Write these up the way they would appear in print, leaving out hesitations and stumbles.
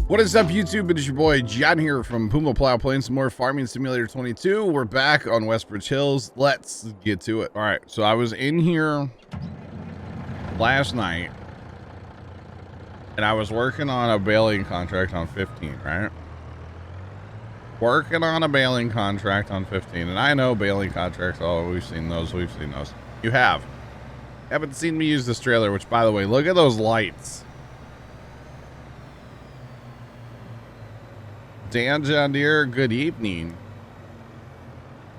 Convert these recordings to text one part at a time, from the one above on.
What is up, YouTube? It is your boy John here from Puma Plow playing some more Farming Simulator 22. We're back on Westbridge Hills. Let's get to it. All right, so I was in here last night and I was working on a baling contract on 15, right? Working on a baling contract on 15, and I know baling contracts. Oh, we've seen those. You haven't seen me use this trailer, which, by the way, look at those lights. Dan John Deere, good evening.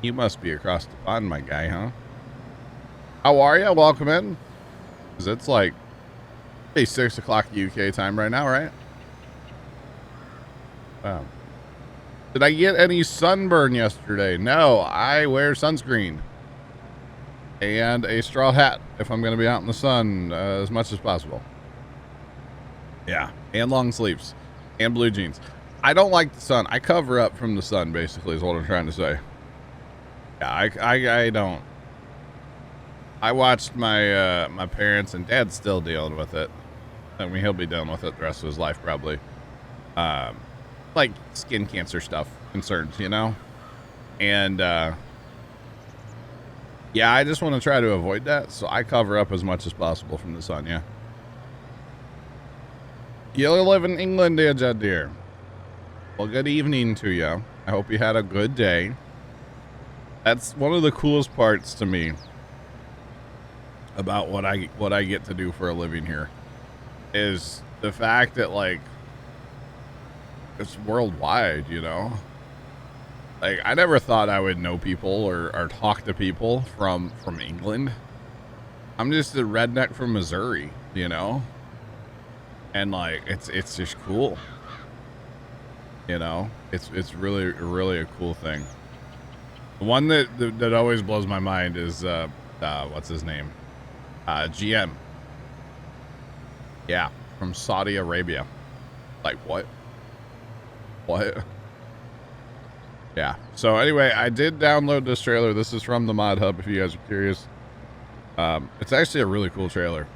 You must be across the pond, my guy, huh? How are you? Welcome in. Because it's like, hey, 6 o'clock UK time right now, right? Wow. Did I get any sunburn yesterday? No, I wear sunscreen. And a straw hat if I'm going to be out in the sun as much as possible. Yeah, and long sleeves. And blue jeans. I don't like the sun. I cover up from the sun, basically, is what I'm trying to say. Yeah, I don't. I watched my my parents, and Dad's still dealing with it. I mean, he'll be dealing with it the rest of his life, probably. Like skin cancer stuff, concerns, you know? And, yeah, I just want to try to avoid that, so I cover up as much as possible from the sun, yeah. You live in England, dear Judd dear. Well, good evening to you. I hope you had a good day. That's one of the coolest parts to me about what I get to do for a living here is the fact that, like, it's worldwide, you know? Like, I never thought I would know people or talk to people from England. I'm just a redneck from Missouri, you know? And, like, it's just cool. You know, it's really a cool thing. The one that always blows my mind is what's his name? GM. Yeah, from Saudi Arabia. Like what? What? Yeah. So anyway, I did download this trailer. This is from the Mod Hub if you guys are curious. It's actually a really cool trailer.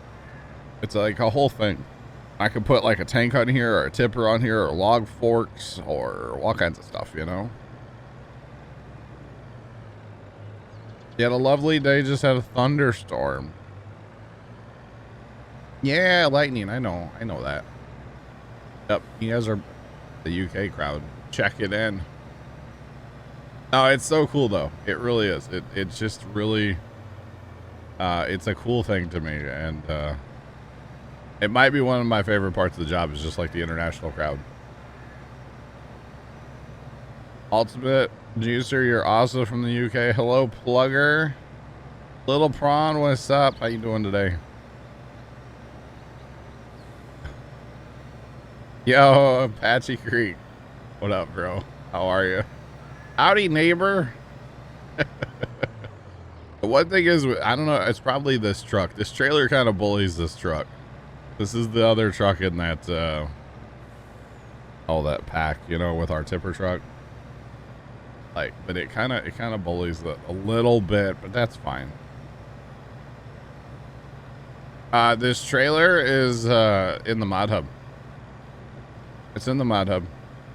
It's like a whole thing. I could put like a tank on here or a tipper on here or log forks or all kinds of stuff, you know? You had a lovely day, just had a thunderstorm. Yeah, lightning. I know that. Yep, you guys are the UK crowd. Check it in. No, it's so cool though. It really is. It's just really, it's a cool thing to me, and it might be one of my favorite parts of the job is just like the international crowd. Ultimate Juicer, you're also from the UK. Hello, Plugger. Little Prawn, what's up? How you doing today? Yo, Apache Creek. What up, bro? How are you? Howdy, neighbor. The one thing is, I don't know, it's probably this truck. This trailer kind of bullies this truck. This is the other truck in that, all that pack, you know, with our tipper truck. Like, but it kind of bullies it a little bit, but that's fine. This trailer is, in the Mod Hub. It's in the Mod Hub.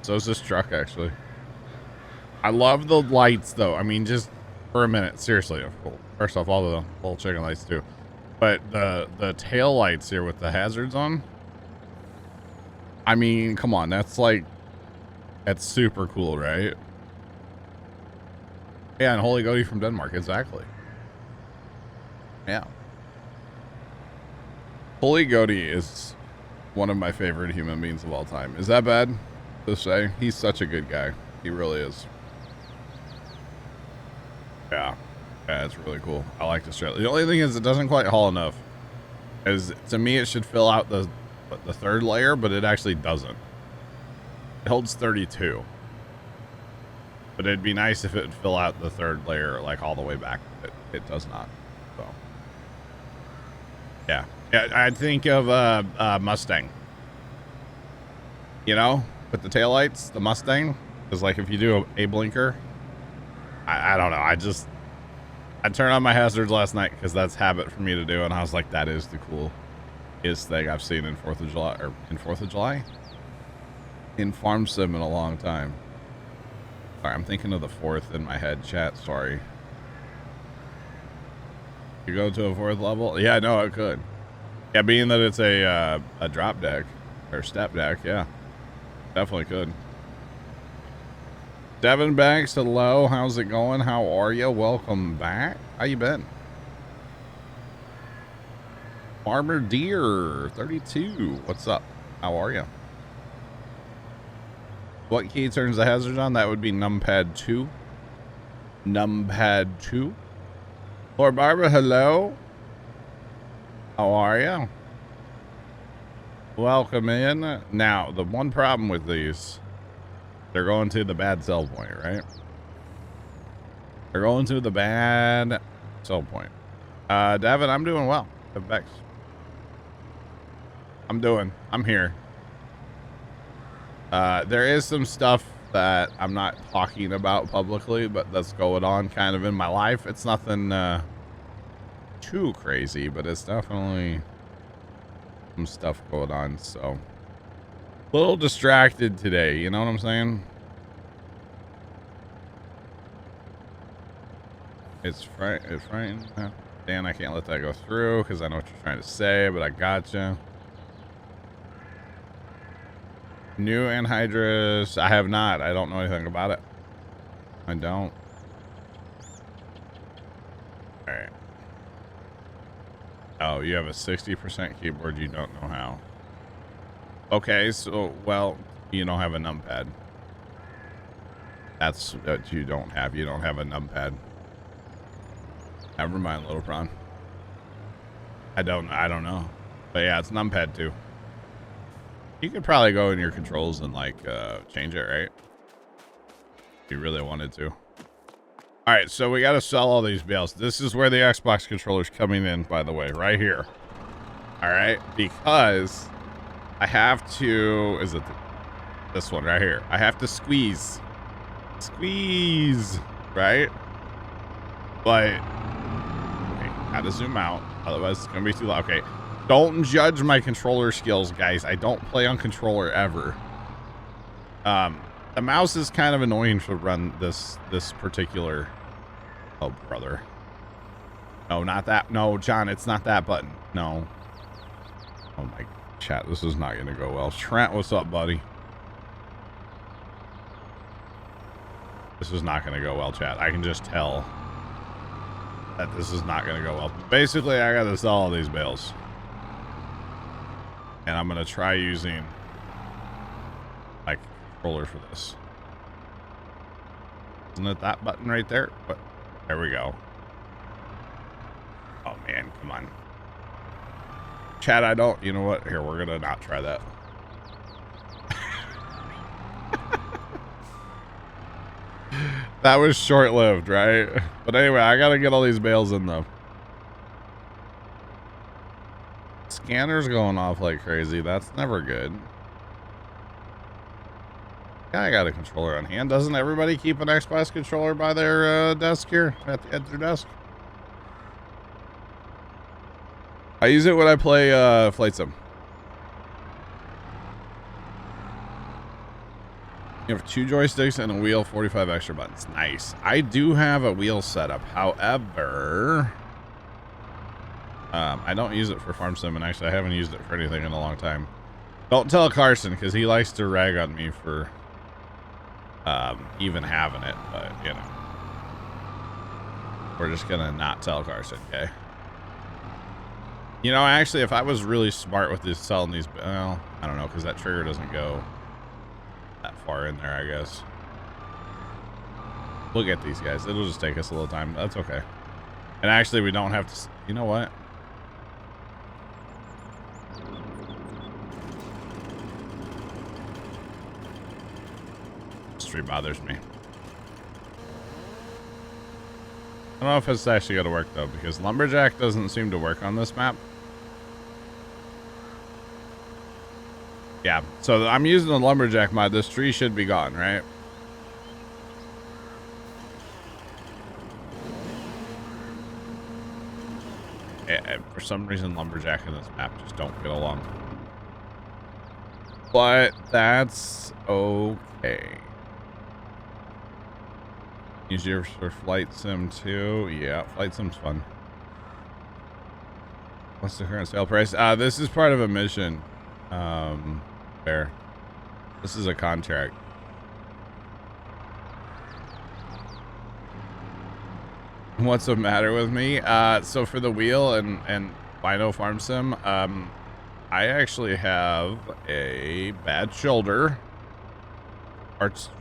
So is this truck, actually. I love the lights, though. I mean, just for a minute, seriously. First off, all the little chicken lights, too. But the tail lights here with the hazards on, I mean, come on, that's super cool, right? Yeah, and Holy Goaty from Denmark, exactly. Yeah. Holy Goaty is one of my favorite human beings of all time. Is that bad to say? He's such a good guy. He really is. Yeah. Yeah, it's really cool. I like this trailer. The only thing is it doesn't quite haul enough. As to me, it should fill out the third layer, but it actually doesn't. It holds 32. But it'd be nice if it would fill out the third layer, like all the way back. It does not. So, yeah. Yeah, I'd think of Mustang. You know, with the taillights, the Mustang. Because like if you do a blinker, I don't know. I turned on my hazards last night because that's habit for me to do, and I was like, that is the coolest thing I've seen in 4th of July, or in 4th of July. in Farm Sim in a long time. Sorry, I'm thinking of the fourth in my head, chat. Sorry. You go to a fourth level? Yeah, no, it could. Yeah, being that it's a drop deck or step deck, yeah, definitely could. Devin Banks, hello. How's it going? How are you? Welcome back. How you been? Farmer Deer 32. What's up? How are you? What key turns the hazards on? That would be numpad 2. Numpad 2. Lord Barbara, hello. How are you? Welcome in. Now, the one problem with these, they're going to the bad sell point, right? They're going to the bad sell point. Davin, I'm doing well. Bex. I'm here. There is some stuff that I'm not talking about publicly, but that's going on kind of in my life. It's nothing too crazy, but it's definitely some stuff going on. So a little distracted today, you know what I'm saying? It's frightening. Dan, I can't let that go through because I know what you're trying to say, but I gotcha. New anhydrous. I have not. I don't know anything about it. I don't. All right. Oh, you have a 60% keyboard. You don't know how. Okay, so, well, you don't have a numpad. That's what you don't have. You don't have a numpad. Never mind, little prawn. I don't know. But yeah, it's numpad 2. You could probably go in your controls and like change it, right? If you really wanted to. All right, so we got to sell all these bales. This is where the Xbox controller's coming in, by the way, right here. All right, because I have to, is it this one right here? I have to squeeze, right? But, okay, gotta zoom out, otherwise it's gonna be too loud. Okay, don't judge my controller skills, guys. I don't play on controller ever. The mouse is kind of annoying to run this particular. Oh, brother. No, not that. No, John, it's not that button. No. Oh my chat, this is not gonna go well. Trent, what's up, buddy? This is not gonna go well, chat. I can just tell that this is not gonna go well. Basically, I gotta sell all these bales. And I'm gonna try using my controller for this. Isn't it that button right there? But there we go. Oh man, come on. Chat, I don't, you know what? Here, we're gonna not try that. That was short-lived, right? But anyway, I gotta get all these bales in though. Scanner's going off like crazy. That's never good. Yeah, I got a controller on hand. Doesn't everybody keep an Xbox controller by their desk here at their desk? I use it when I play Flight Sim. You have 2 joysticks and a wheel, 45 extra buttons. Nice. I do have a wheel setup. However, I don't use it for Farm Sim, and actually I haven't used it for anything in a long time. Don't tell Carson, because he likes to rag on me for even having it, but, you know. We're just going to not tell Carson, okay? You know, actually, if I was really smart with this, selling these, well, I don't know, because that trigger doesn't go that far in there, I guess. We'll get these guys. It'll just take us a little time. That's okay. And actually, we don't have to, you know what? Street bothers me. I don't know if it's actually going to work, though, because Lumberjack doesn't seem to work on this map. Yeah, so I'm using the Lumberjack mod. This tree should be gone, right? Yeah, for some reason, Lumberjack and this map just don't get along. but that's okay. Easier for flight sim too. Yeah, flight sim's fun. What's the current sale price? This is part of a mission. There. This is a contract. What's the matter with me? So for the wheel and Bino Farm Sim, I actually have a bad shoulder.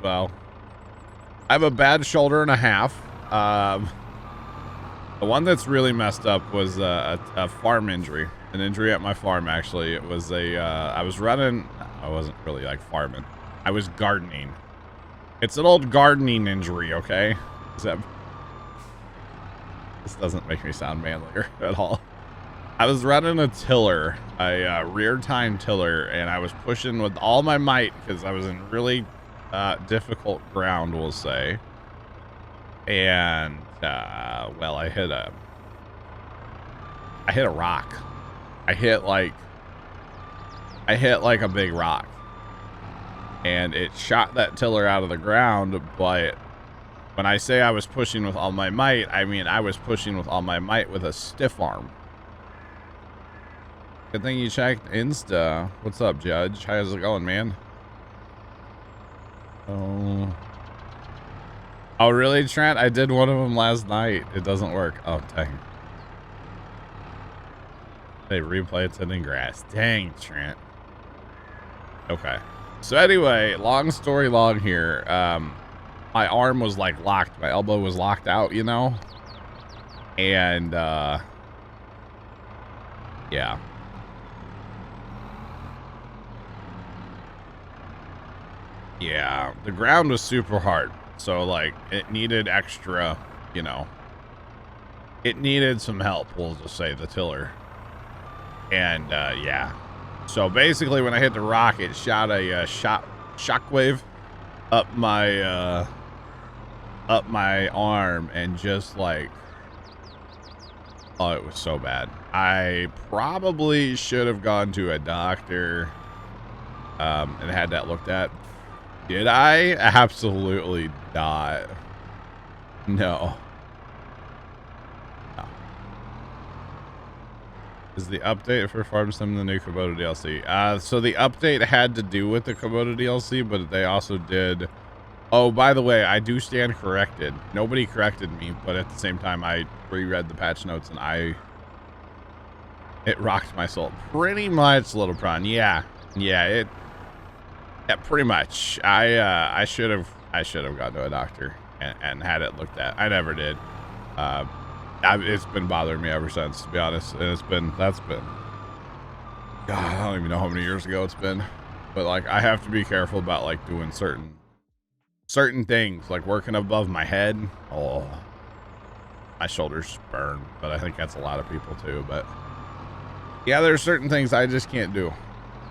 Well, I have a bad shoulder and a half. The one that's really messed up was a farm injury. An injury at my farm, actually. It was I was running. I wasn't really like farming. I was gardening. It's an old gardening injury, okay? This doesn't make me sound manlier at all. I was running a tiller, a rear tine tiller, and I was pushing with all my might because I was in really difficult ground, we'll say. And well, I hit a rock. I hit like a big rock, and it shot that tiller out of the ground. But when I say I was pushing with all my might, I mean I was pushing with all my might with a stiff arm. Good thing you checked Insta. What's up, Judge? How's it going, man? Oh, really, Trent? I did one of them last night. It doesn't work. Oh, dang. They replay it's in grass. Dang, Trent. Okay. So anyway, long story long here. My arm was like locked. My elbow was locked out, you know? And, yeah. Yeah, the ground was super hard. So, like, it needed extra, you know. It needed some help, we'll just say, the tiller. And, yeah. So, basically, when I hit the rock, it shot a shockwave up my arm and just, like... Oh, it was so bad. I probably should have gone to a doctor and had that looked at. Did I? Absolutely not. No. No. Is the update for Farm Sim the new Kubota DLC? So the update had to do with the Kubota DLC, but they also did... Oh, by the way, I do stand corrected. Nobody corrected me, but at the same time, I reread the patch notes and it rocked my soul. Pretty much, Little Prawn. Yeah. Yeah, pretty much. I should have gone to a doctor and had it looked at. I never did. It's been bothering me ever since, to be honest. And that's been, God, I don't even know how many years ago it's been. But like, I have to be careful about like doing certain things, like working above my head. Oh, my shoulders burn, but I think that's a lot of people too. But yeah, there's certain things I just can't do.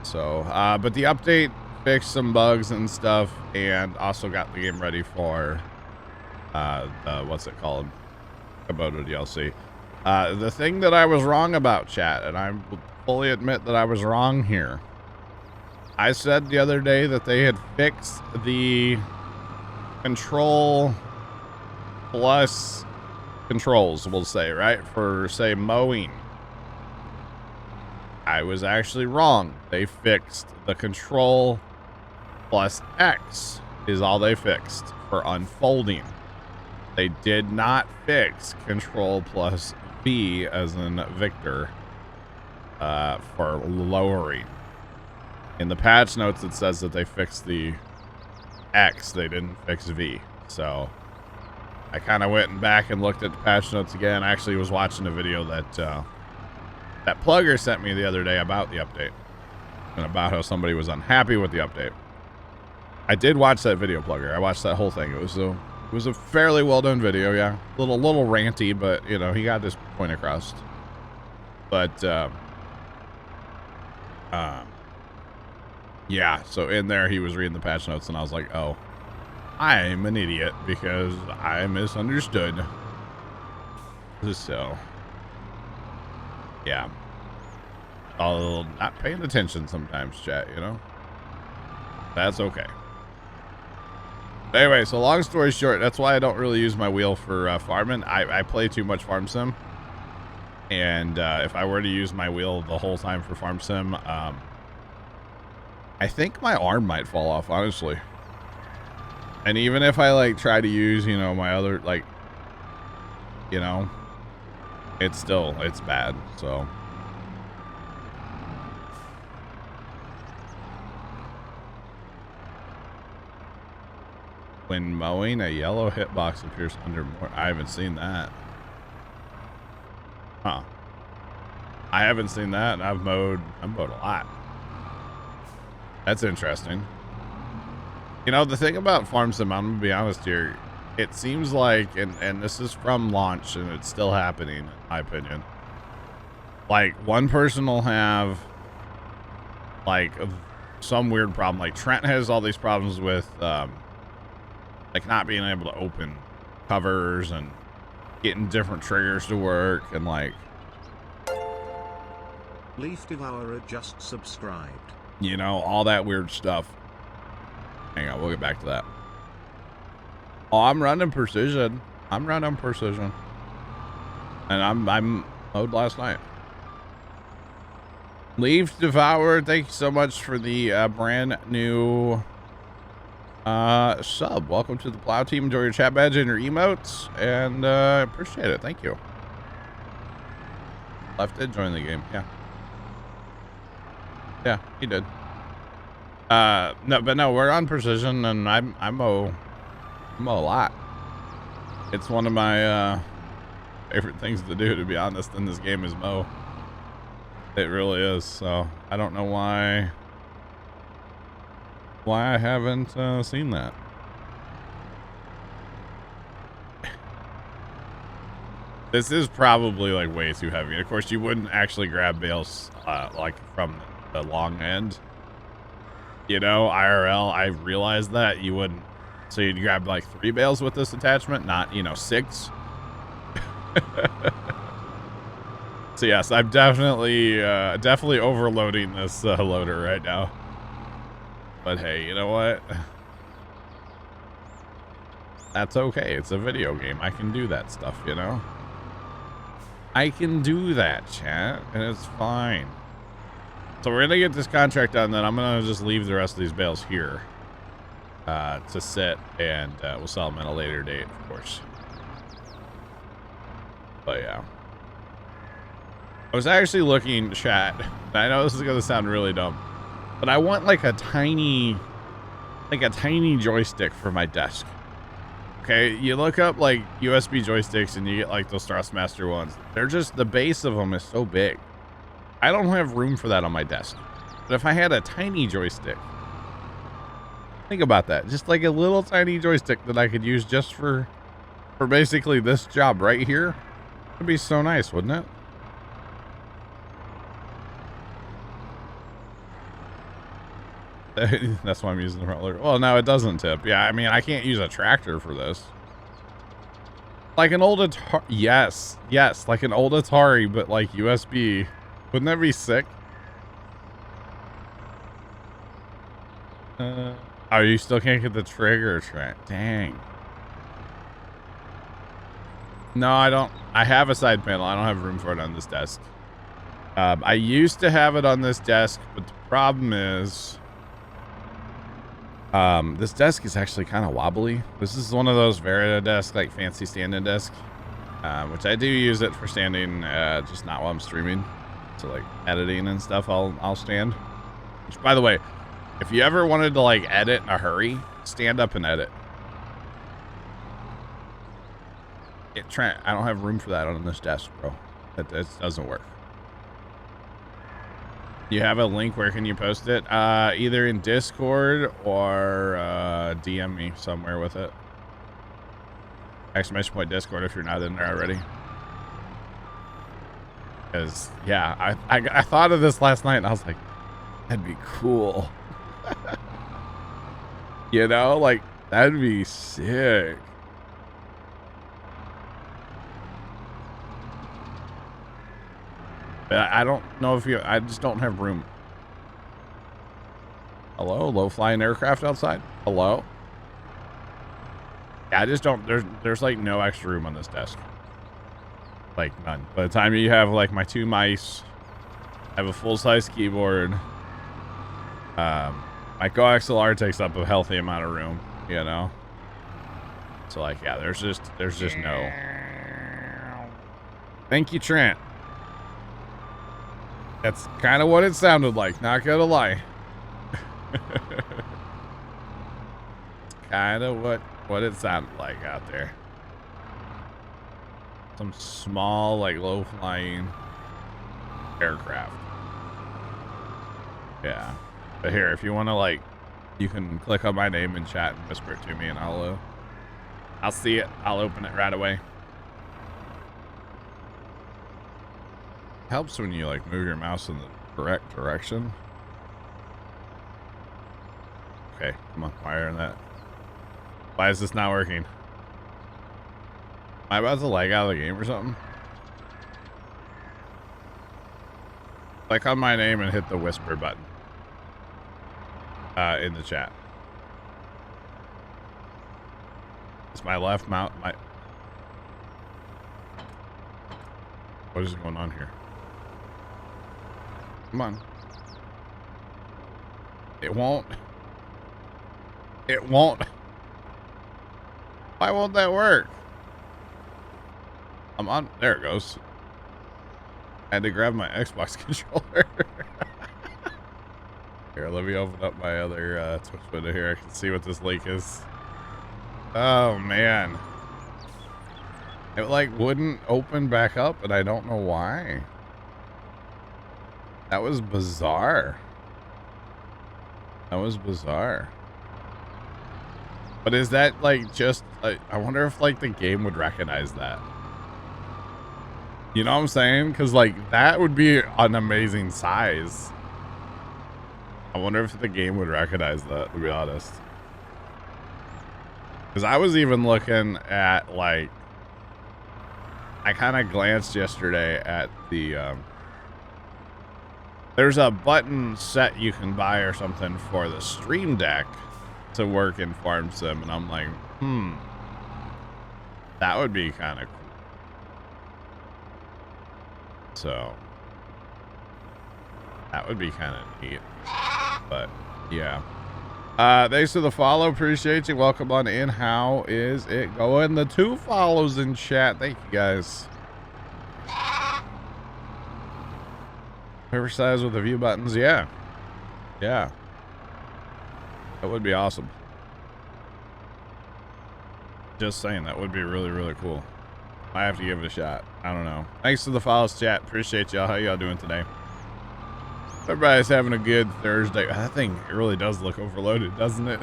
So, but the update fixed some bugs and stuff, and also got the game ready for what's it called, Kubota DLC. The thing that I was wrong about, chat, and I fully admit that I was wrong here. I said the other day that they had fixed the control plus controls, we'll say, right, for say mowing. I was actually wrong. They fixed the control plus X is all they fixed for unfolding. They did not fix control plus V as in Victor for lowering. In the patch notes, it says that they fixed the X. They didn't fix V. So I kind of went back and looked at the patch notes again. I actually was watching a video that that Plugger sent me the other day about the update and about how somebody was unhappy with the update. I did watch that video, Plugger. I watched that whole thing. It was a fairly well done video, yeah. Little ranty, but you know, he got his point across. But yeah, so in there he was reading the patch notes and I was like, oh, I'm an idiot because I misunderstood. So yeah. I'll not paying attention sometimes, chat, you know? That's okay. But anyway, so long story short, that's why I don't really use my wheel for farming. I play too much farm sim. And if I were to use my wheel the whole time for farm sim, I think my arm might fall off, honestly. And even if I like try to use, you know, my other, like, you know, it's bad. So when mowing, a yellow hitbox appears under more. I haven't seen that. Huh. I haven't seen that, and I've mowed a lot. That's interesting. You know, the thing about farm sim, I'm gonna be honest here, it seems like, and this is from launch, and it's still happening, in my opinion. Like, one person will have, like, some weird problem. Like, Trent has all these problems with, like, not being able to open covers and getting different triggers to work, and, like... Leaf Devourer just subscribed. You know, all that weird stuff. Hang on, we'll get back to that. Oh, I'm running precision. And I'm mowed last night. Leaf Devourer, thank you so much for the brand new sub. Welcome to the Plow team. Enjoy your chat badge and your emotes, and appreciate it. Thank you. Left did join the game. Yeah, he did. No, we're on precision, and I mow a lot. It's one of my favorite things to do, to be honest, in this game, is mow. It really is. So I don't know why I haven't seen that. This is probably like way too heavy. Of course, you wouldn't actually grab bales like from the long end. You know, IRL, I realized that you wouldn't. So you'd grab like 3 bales with this attachment, not, you know, 6. So yes, I'm definitely overloading this loader right now. But hey, you know what? That's okay. It's a video game. I can do that stuff, you know? I can do that, chat, and it's fine. So we're gonna get this contract done, then I'm gonna just leave the rest of these bales here to sit, and we'll sell them at a later date, of course. But yeah, I was actually looking, chat. I know this is gonna sound really dumb, but I want like a tiny joystick for my desk. Okay, you look up like USB joysticks and you get like those Thrustmaster ones. They're just, the base of them is so big. I don't have room for that on my desk. But if I had a tiny joystick, think about that. Just like a little tiny joystick that I could use just for basically this job right here. It'd be so nice, wouldn't it? That's why I'm using the roller. Well, no, it doesn't tip. Yeah, I mean, I can't use a tractor for this. Like an old Atari. Yes, like an old Atari, but like USB. Wouldn't that be sick? Oh, you still can't get the trigger track. Dang. No, I don't. I have a side panel. I don't have room for it on this desk. I used to have it on this desk, but the problem is... this desk is actually kind of wobbly. This is one of those Verita desks, like fancy standing desk, which I do use it for standing, just not while I'm streaming. So like editing and stuff, I'll stand. Which, by the way, if you ever wanted to like edit in a hurry, stand up and edit. Trent, I don't have room for that on this desk, bro. That doesn't work. You have a link. Where can you post it? Either in Discord or DM me somewhere with it. Exclamation point Discord if you're not in there already. Because yeah, I thought of this last night and I was like, that'd be cool. You know, like that'd be sick. But I don't know if I just don't have room. Hello? Low flying aircraft outside? Hello? Yeah, I just don't, there's like no extra room on this desk. Like none. By the time you have like my 2 mice, I have a full-size keyboard. My coaxial takes up a healthy amount of room, you know? So like, yeah, there's just no. Thank you, Trent. That's kind of what it sounded like, not gonna lie. Kind of what it sounded like out there. Some small, like, low-flying aircraft. Yeah. But here, if you want to, like, you can click on my name in chat and whisper it to me, and I'll see it. I'll open it right away. Helps when you, like, move your mouse in the correct direction. Okay, come on, fire on that. Why is this not working? Am I about to lag out of the game or something? Click on my name and hit the whisper button. In the chat. It's my left mouse. What is going on here? Come on. It won't. It won't. Why won't that work? I'm on. There it goes. I had to grab my Xbox controller. Here, let me open up my other Twitch window here. I can see what this leak is. Oh, man. It, like, wouldn't open back up, and I don't know why. That was bizarre. That was bizarre. But is that, like, just... I wonder if, like, the game would recognize that. You know what I'm saying? Because, like, that would be an amazing size. I wonder if the game would recognize that, to be honest. Because I was even looking at, like... I kind of glanced yesterday at the... there's a button set you can buy or something for the Stream Deck to work in Farm Sim. And I'm like, that would be kind of cool. So... that would be kind of neat. But, yeah. Thanks for the follow. Appreciate you. Welcome on in. How is it going? The 2 follows in chat. Thank you, guys. Oversized with the view buttons. Yeah. Yeah. That would be awesome. Just saying. That would be really, really cool. I have to give it a shot. I don't know. Thanks for the follows, chat. Appreciate y'all. How y'all doing today? Everybody's having a good Thursday. That thing really does look overloaded, doesn't it?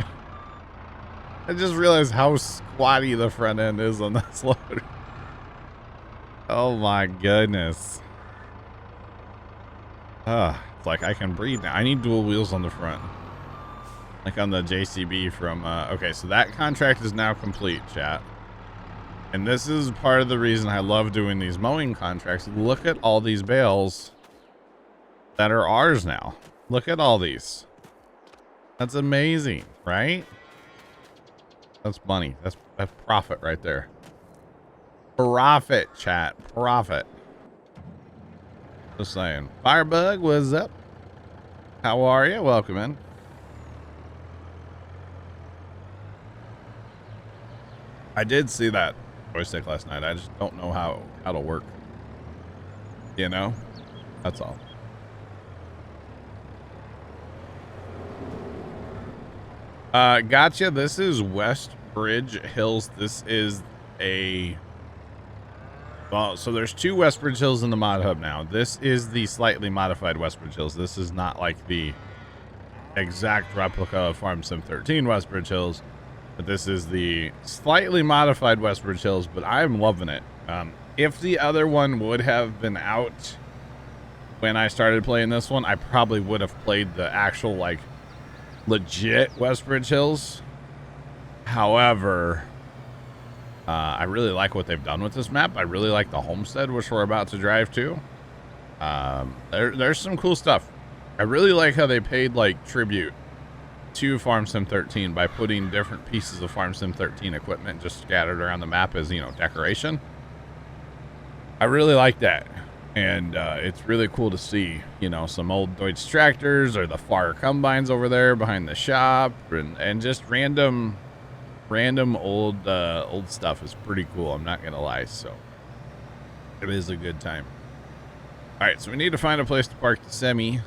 I just realized how squatty the front end is on this loader. Oh my goodness. It's like I can breathe now. I need dual wheels on the front. Like on the JCB from, okay, so that contract is now complete, chat. And this is part of the reason I love doing these mowing contracts. Look at all these bales that are ours now. Look at all these. That's amazing, right? That's money. That's profit right there. Profit, chat. Profit. Just saying. Firebug, what's up? How are you? Welcome in. I did see that joystick last night. I just don't know how to work. You know? That's all. Gotcha. This is Westbridge Hills. This is a... well, so there's 2 Westbridge Hills in the mod hub now. This is the slightly modified Westbridge Hills. This is not like the exact replica of Farm Sim 13 Westbridge Hills, but this is the slightly modified Westbridge Hills, but I'm loving it. If the other one would have been out when I started playing this one, I probably would have played the actual, like, legit Westbridge Hills. However, I really like what they've done with this map. I really like the homestead, which we're about to drive to. There's some cool stuff. I really like how they paid, like, tribute to Farm Sim 13 by putting different pieces of Farm Sim 13 equipment just scattered around the map as, you know, decoration. I really like that. And it's really cool to see, you know, some old Deutsch tractors or the Far Combines over there behind the shop, and just random old stuff is pretty cool. I'm not gonna lie, so it is a good time. All right, so we need to find a place to park the semi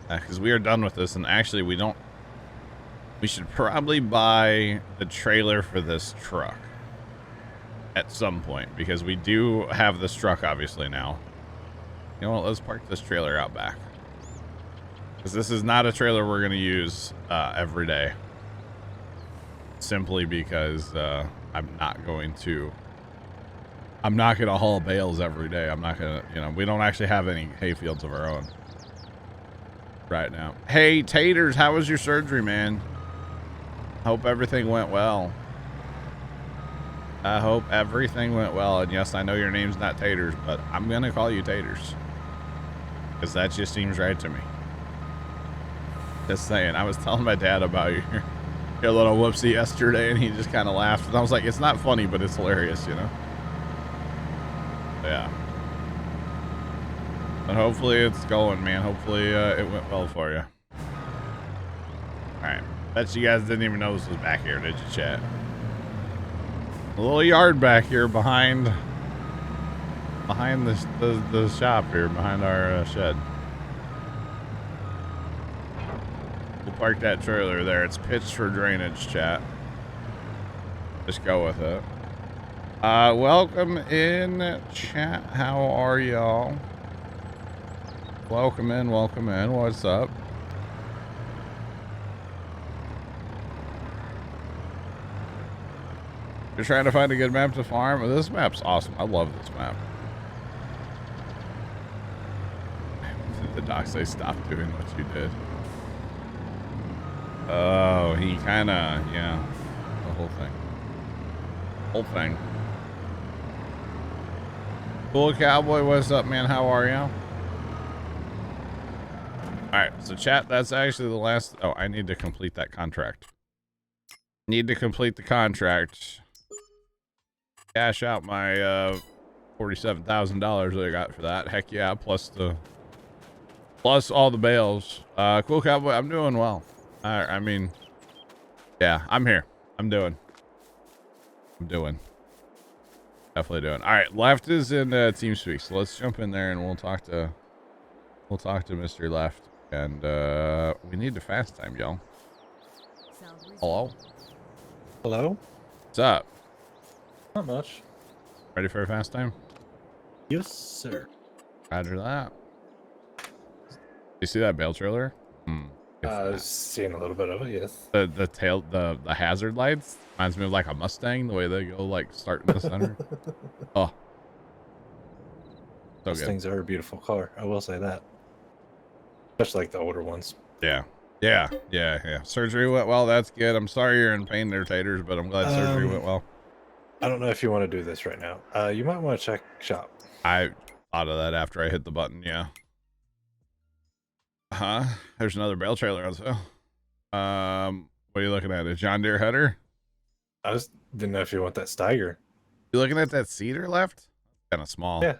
because we are done with this, and actually we should probably buy the trailer for this truck at some point, because we do have this truck obviously now. You know what, let's park this trailer out back, because this is not a trailer we're going to use every day, simply because I'm not going to haul bales every day. I'm not gonna, you know, we don't actually have any hay fields of our own right now. Hey Taters, how was your surgery, man? Hope everything went well. I hope everything went well. And yes, I know your name's not Taters, but I'm going to call you Taters, because that just seems right to me. Just saying. I was telling my dad about your little whoopsie yesterday, and he just kind of laughed. And I was like, it's not funny, but it's hilarious, you know? Yeah. But hopefully it's going, man. Hopefully it went well for you. All right. Bet you guys didn't even know this was back here, did you, chat? A little yard back here behind the shop here, behind our shed. We'll park that trailer there. It's pitched for drainage, chat. Just go with it. Welcome in, chat. How are y'all? Welcome in, welcome in. What's up? You're trying to find a good map to farm? Well, this map's awesome. I love this map. Did the doc say stop doing what you did? Oh, he kind of, yeah. The whole thing. Whole thing. Cool Cowboy, what's up, man? How are you? Alright, so chat, that's actually the last. Oh, I need to complete that contract. Need to complete the contract. Cash out my $47,000 that I got for that. Heck yeah, plus all the bales. Cool Cowboy, I'm doing well. I mean, yeah, I'm here. I'm doing. Definitely doing. All right, Left is in TeamSpeak, so let's jump in there and we'll talk to Mr. Left, and we need to fast time, y'all. Hello. Hello. What's up? Not much. Ready for a fast time? Yes, sir. Roger that. You see that bale trailer? I was seeing a little bit of it. Yes. The hazard lights reminds me of like a Mustang, the way they go like start in the center. Oh, so Those things are a beautiful car. I will say that. Especially like the older ones. Yeah. Surgery went well. That's good. I'm sorry you're in pain there, Taters, but I'm glad surgery went well. I don't know if you want to do this right now. You might want to check shop. I thought of that after I hit the button. Yeah. There's another bale trailer on sale. What are you looking at? A John Deere header? I just didn't know if you want that Steiger. You looking at that cedar left? Kind of small. Yeah,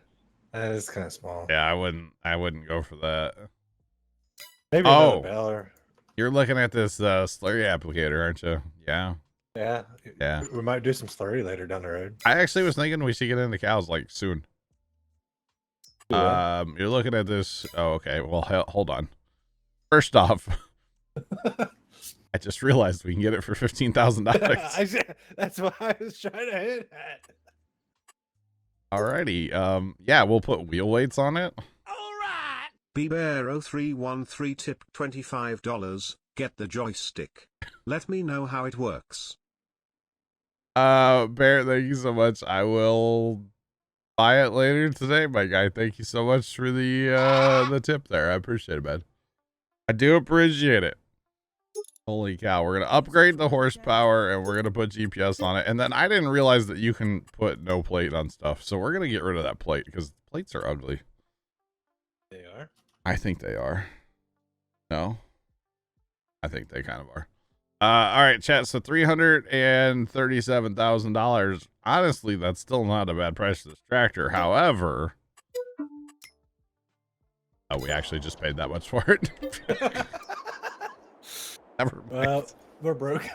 that is kind of small. Yeah, I wouldn't go for that. Maybe another baler. You're looking at this slurry applicator, aren't you? Yeah. Yeah. We might do some slurry later down the road. I actually was thinking we should get into cows like soon. Yeah. You're looking at this. Oh, okay. Well, hold on. First off, I just realized we can get it for $15,000. That's what I was trying to hit at. Alrighty. Yeah, we'll put wheel weights on it. Alright. Bbear0313 tip $25. Get the joystick. Let me know how it works. Bear, thank you so much. I will buy it later today, my guy. Thank you so much for the tip there. I appreciate it, man. I do appreciate it. Holy cow. We're going to upgrade the horsepower and we're going to put GPS on it. And then I didn't realize that you can put no plate on stuff. So we're going to get rid of that plate because plates are ugly. They are? I think they are. No? I think they kind of are. All right, chat. So $337,000. Honestly, that's still not a bad price for this tractor. However, we actually just paid that much for it. Never mind. Well, we're broke.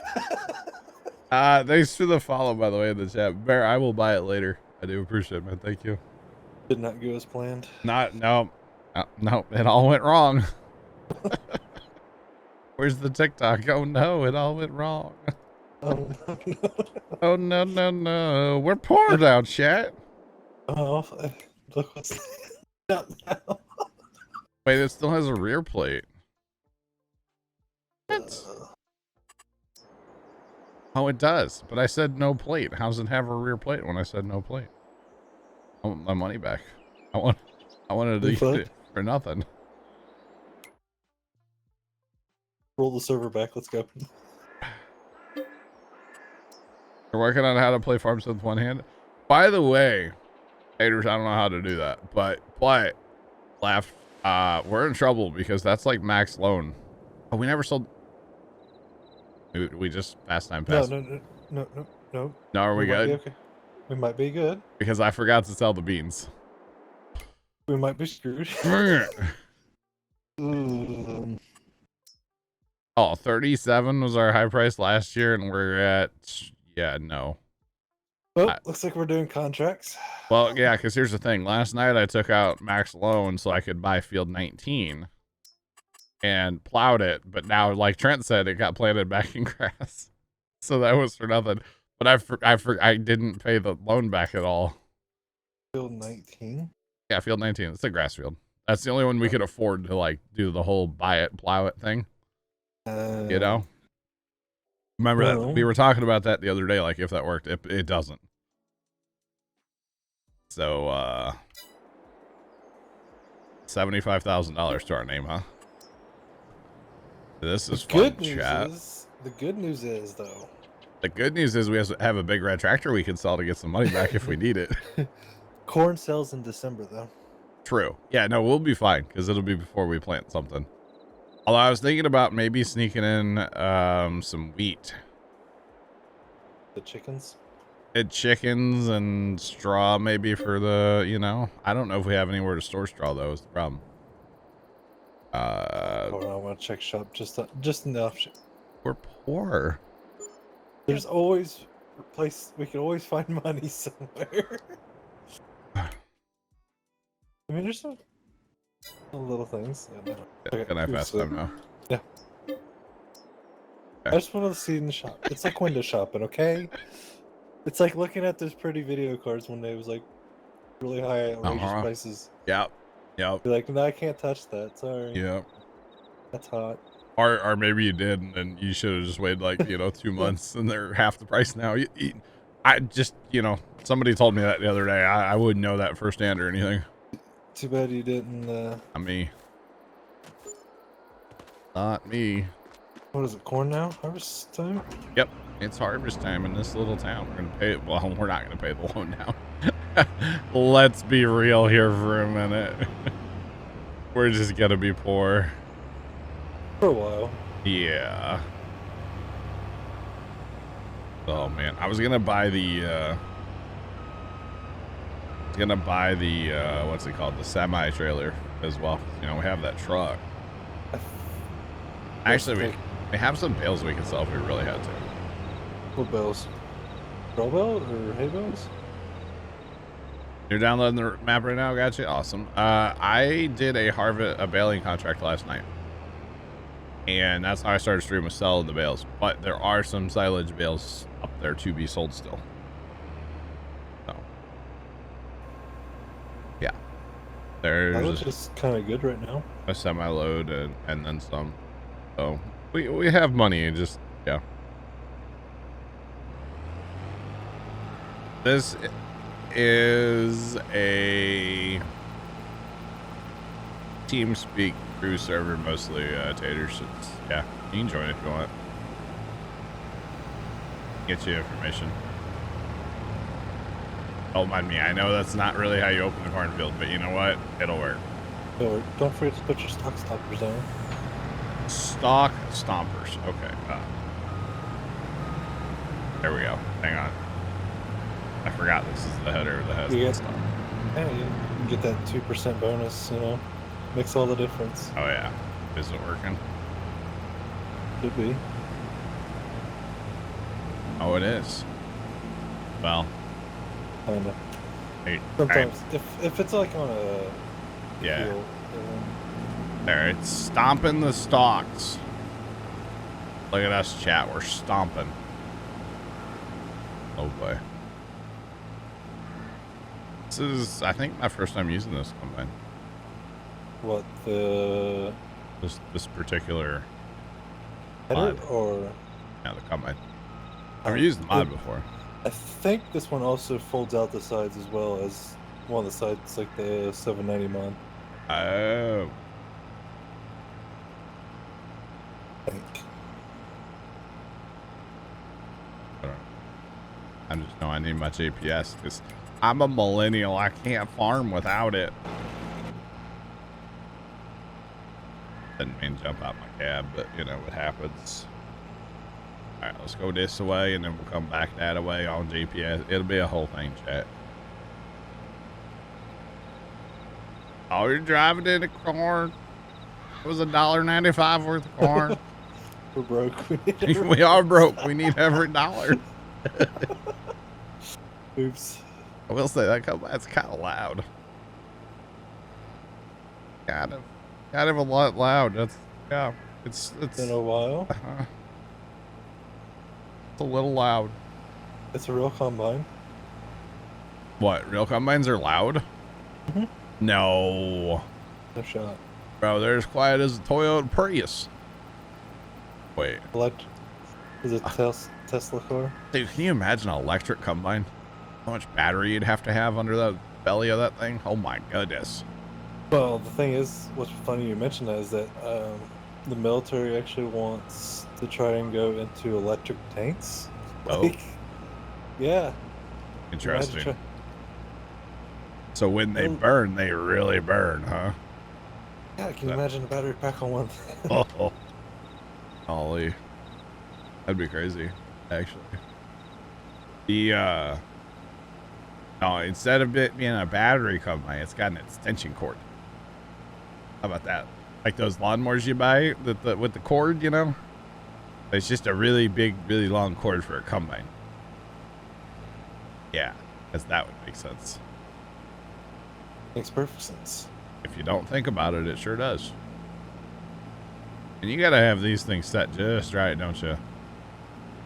Thanks for the follow, by the way, in the chat. Bear, I will buy it later. I do appreciate it, man. Thank you. Did not go as planned. No, it all went wrong. Where's the TikTok? Oh no, it all went wrong. Oh, Oh no. We're poor now, chat. oh, look what's not now. Wait, it still has a rear plate. What? Oh, it does. But I said no plate. How does it have a rear plate when I said no plate? I want my money back. I wanted to eat it for nothing. Roll the server back. Let's go. You're working on how to play Farms with one hand. By the way, haters, I don't know how to do that, but laugh. We're in trouble because that's like max loan. Oh, we never sold. We just fast time passed. No. No, are we good? Okay. We might be good. Because I forgot to sell the beans. We might be screwed. Oh, 37 was our high price last year, and we're at, no. Well, looks like we're doing contracts. Well, yeah, because here's the thing. Last night I took out max loan so I could buy field 19 and plowed it, but now, like Trent said, it got planted back in grass. So that was for nothing. But I didn't pay the loan back at all. Field 19? Yeah, field 19. It's a grass field. That's the only one we could afford to, like, do the whole buy it, plow it thing. You know? Remember that? We were talking about that the other day, like, if that worked. It doesn't. So, $75,000 to our name, huh? This is fun, chat. The good news is, though. The good news is we have a big red tractor we can sell to get some money back if we need it. Corn sells in December, though. True. Yeah, no, we'll be fine because it'll be before we plant something. Although I was thinking about maybe sneaking in some wheat. The chickens? Chickens and straw maybe for the, I don't know if we have anywhere to store straw, though, is the problem. Hold on, I want to check shop just in the off. We're poor. There's always a place, we can always find money somewhere. I mean, there's some little things. Can I fast time now? Yeah. I just wanted to see in the shop. It's like window shopping, okay? It's like looking at those pretty video cards one day. It was like really high outrageous prices. Yep. You're like, no, I can't touch that. Sorry. Yep. That's hot. Or maybe you did, and then you should have just waited like 2 months, and they're half the price now. I just somebody told me that the other day. I wouldn't know that firsthand or anything. Too bad you didn't. Not me. Not me. What is it? Corn now? Harvest time? Yep. It's harvest time in this little town. We're gonna pay it. Well, we're not gonna pay the loan now. Let's be real here for a minute. We're just gonna be poor. For a while. Yeah. Oh man, I was gonna buy the what's it called? The semi trailer as well. We have that truck. Actually, we have some bales we could sell if we really had to. What bales? Straw bale or hay bales? You're downloading the map right now? Gotcha. Awesome. I did a baling contract last night. And that's how I started streaming, selling the bales. But there are some silage bales up there to be sold still. So, yeah. There's is kind of good right now. A semi-load and then some. So, we have money, just, yeah. This is a TeamSpeak crew server, mostly taters. Yeah, you can join if you want. Get you information. Don't mind me. I know that's not really how you open the cornfield, but you know what? It'll work. Don't forget to put your stock stoppers on. Stock stompers. Okay. There we go. Hang on. I forgot this is the header that has Yeah. the stock. Yeah, you can get that 2% bonus, you know. Makes all the difference. Oh yeah. Is it working? Should be. Oh, it is. Well. Kinda. Hey, Sometimes, if it's like on a yeah. field, There, it's stomping the stalks. Look at us, chat. We're stomping. Oh boy. This is, I think, my first time using this combine. what, the This particular header mod. or? Yeah, the combine. I've used the mod before. I think this one also folds out the sides as well as one of the sides, like the 790 mod. Oh. I think. I just know I need my GPS because I'm a millennial. I can't farm without it. Didn't mean jump out my cab, but you know what happens. All right, let's go this way and then we'll come back that way on GPS. It'll be a whole thing, chat. Oh, you're driving in a car. It was $1.95 worth of corn. We're broke. We are broke. We need every dollar. Oops. I will say that's kind of loud. Kind of a lot loud. That's yeah. It's Been a while. It's a little loud. It's a real combine. What? Real combines are loud? Mhm. No, No shot. bro. They're as quiet as a Toyota Prius. Wait, Is it Tesla car? dude, can you imagine an electric combine? How much battery you'd have to have under the belly of that thing? Oh my goodness. Well, the thing is, what's funny you mentioned that is that the military actually wants to try and go into electric tanks. Oh. Like, yeah. Interesting. Imagine So when they burn, they really burn, huh? Yeah, can you imagine a battery pack on one thing? Oh, golly, that'd be crazy. Actually, the no, instead of it being a battery combine, it's got an extension cord. How about that? Like those lawnmowers you buy with the cord, you know? It's just a really big, really long cord for a combine. Yeah, because that would make sense. Makes perfect sense. If you don't think about it, it sure does. And you gotta have these things set just right, don't you?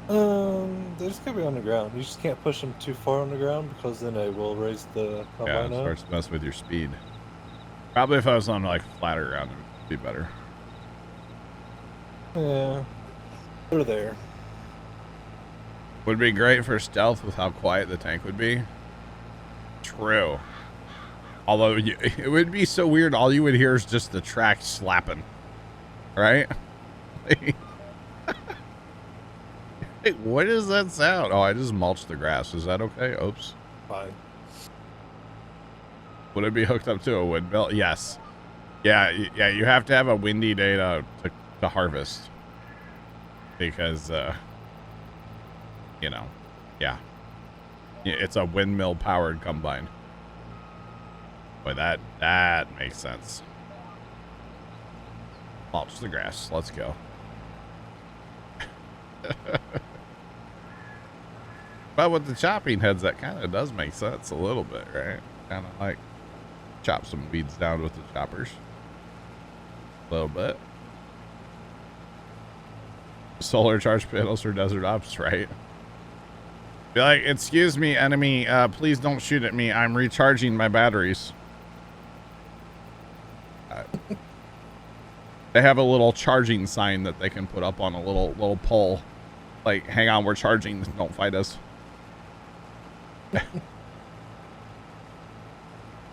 They just gotta be on the ground. You just can't push them too far on the ground because then they will raise the Yeah, combine it up. starts to mess with your speed. Probably if I was on like flatter ground, it would be better. Yeah, they're there. Would be great for stealth with how quiet the tank would be. True. Although it would be so weird, all you would hear is just the track slapping. Right? Hey, what is that sound? Oh, I just mulched the grass. Is that okay? Oops. Fine. Would it be hooked up to a windmill? Yes. Yeah, yeah. You have to have a windy day to harvest because, you know, yeah, it's a windmill powered combine. Boy, that makes sense. Mulch the grass. Let's go. But with the chopping heads, that kind of does make sense a little bit, right? Kind of like chop some weeds down with the choppers. A little bit. Solar charge panels for desert ops, right? Be like, excuse me, enemy, please don't shoot at me. I'm recharging my batteries. They have a little charging sign that they can put up on a little pole. Like, hang on, we're charging. Don't fight us.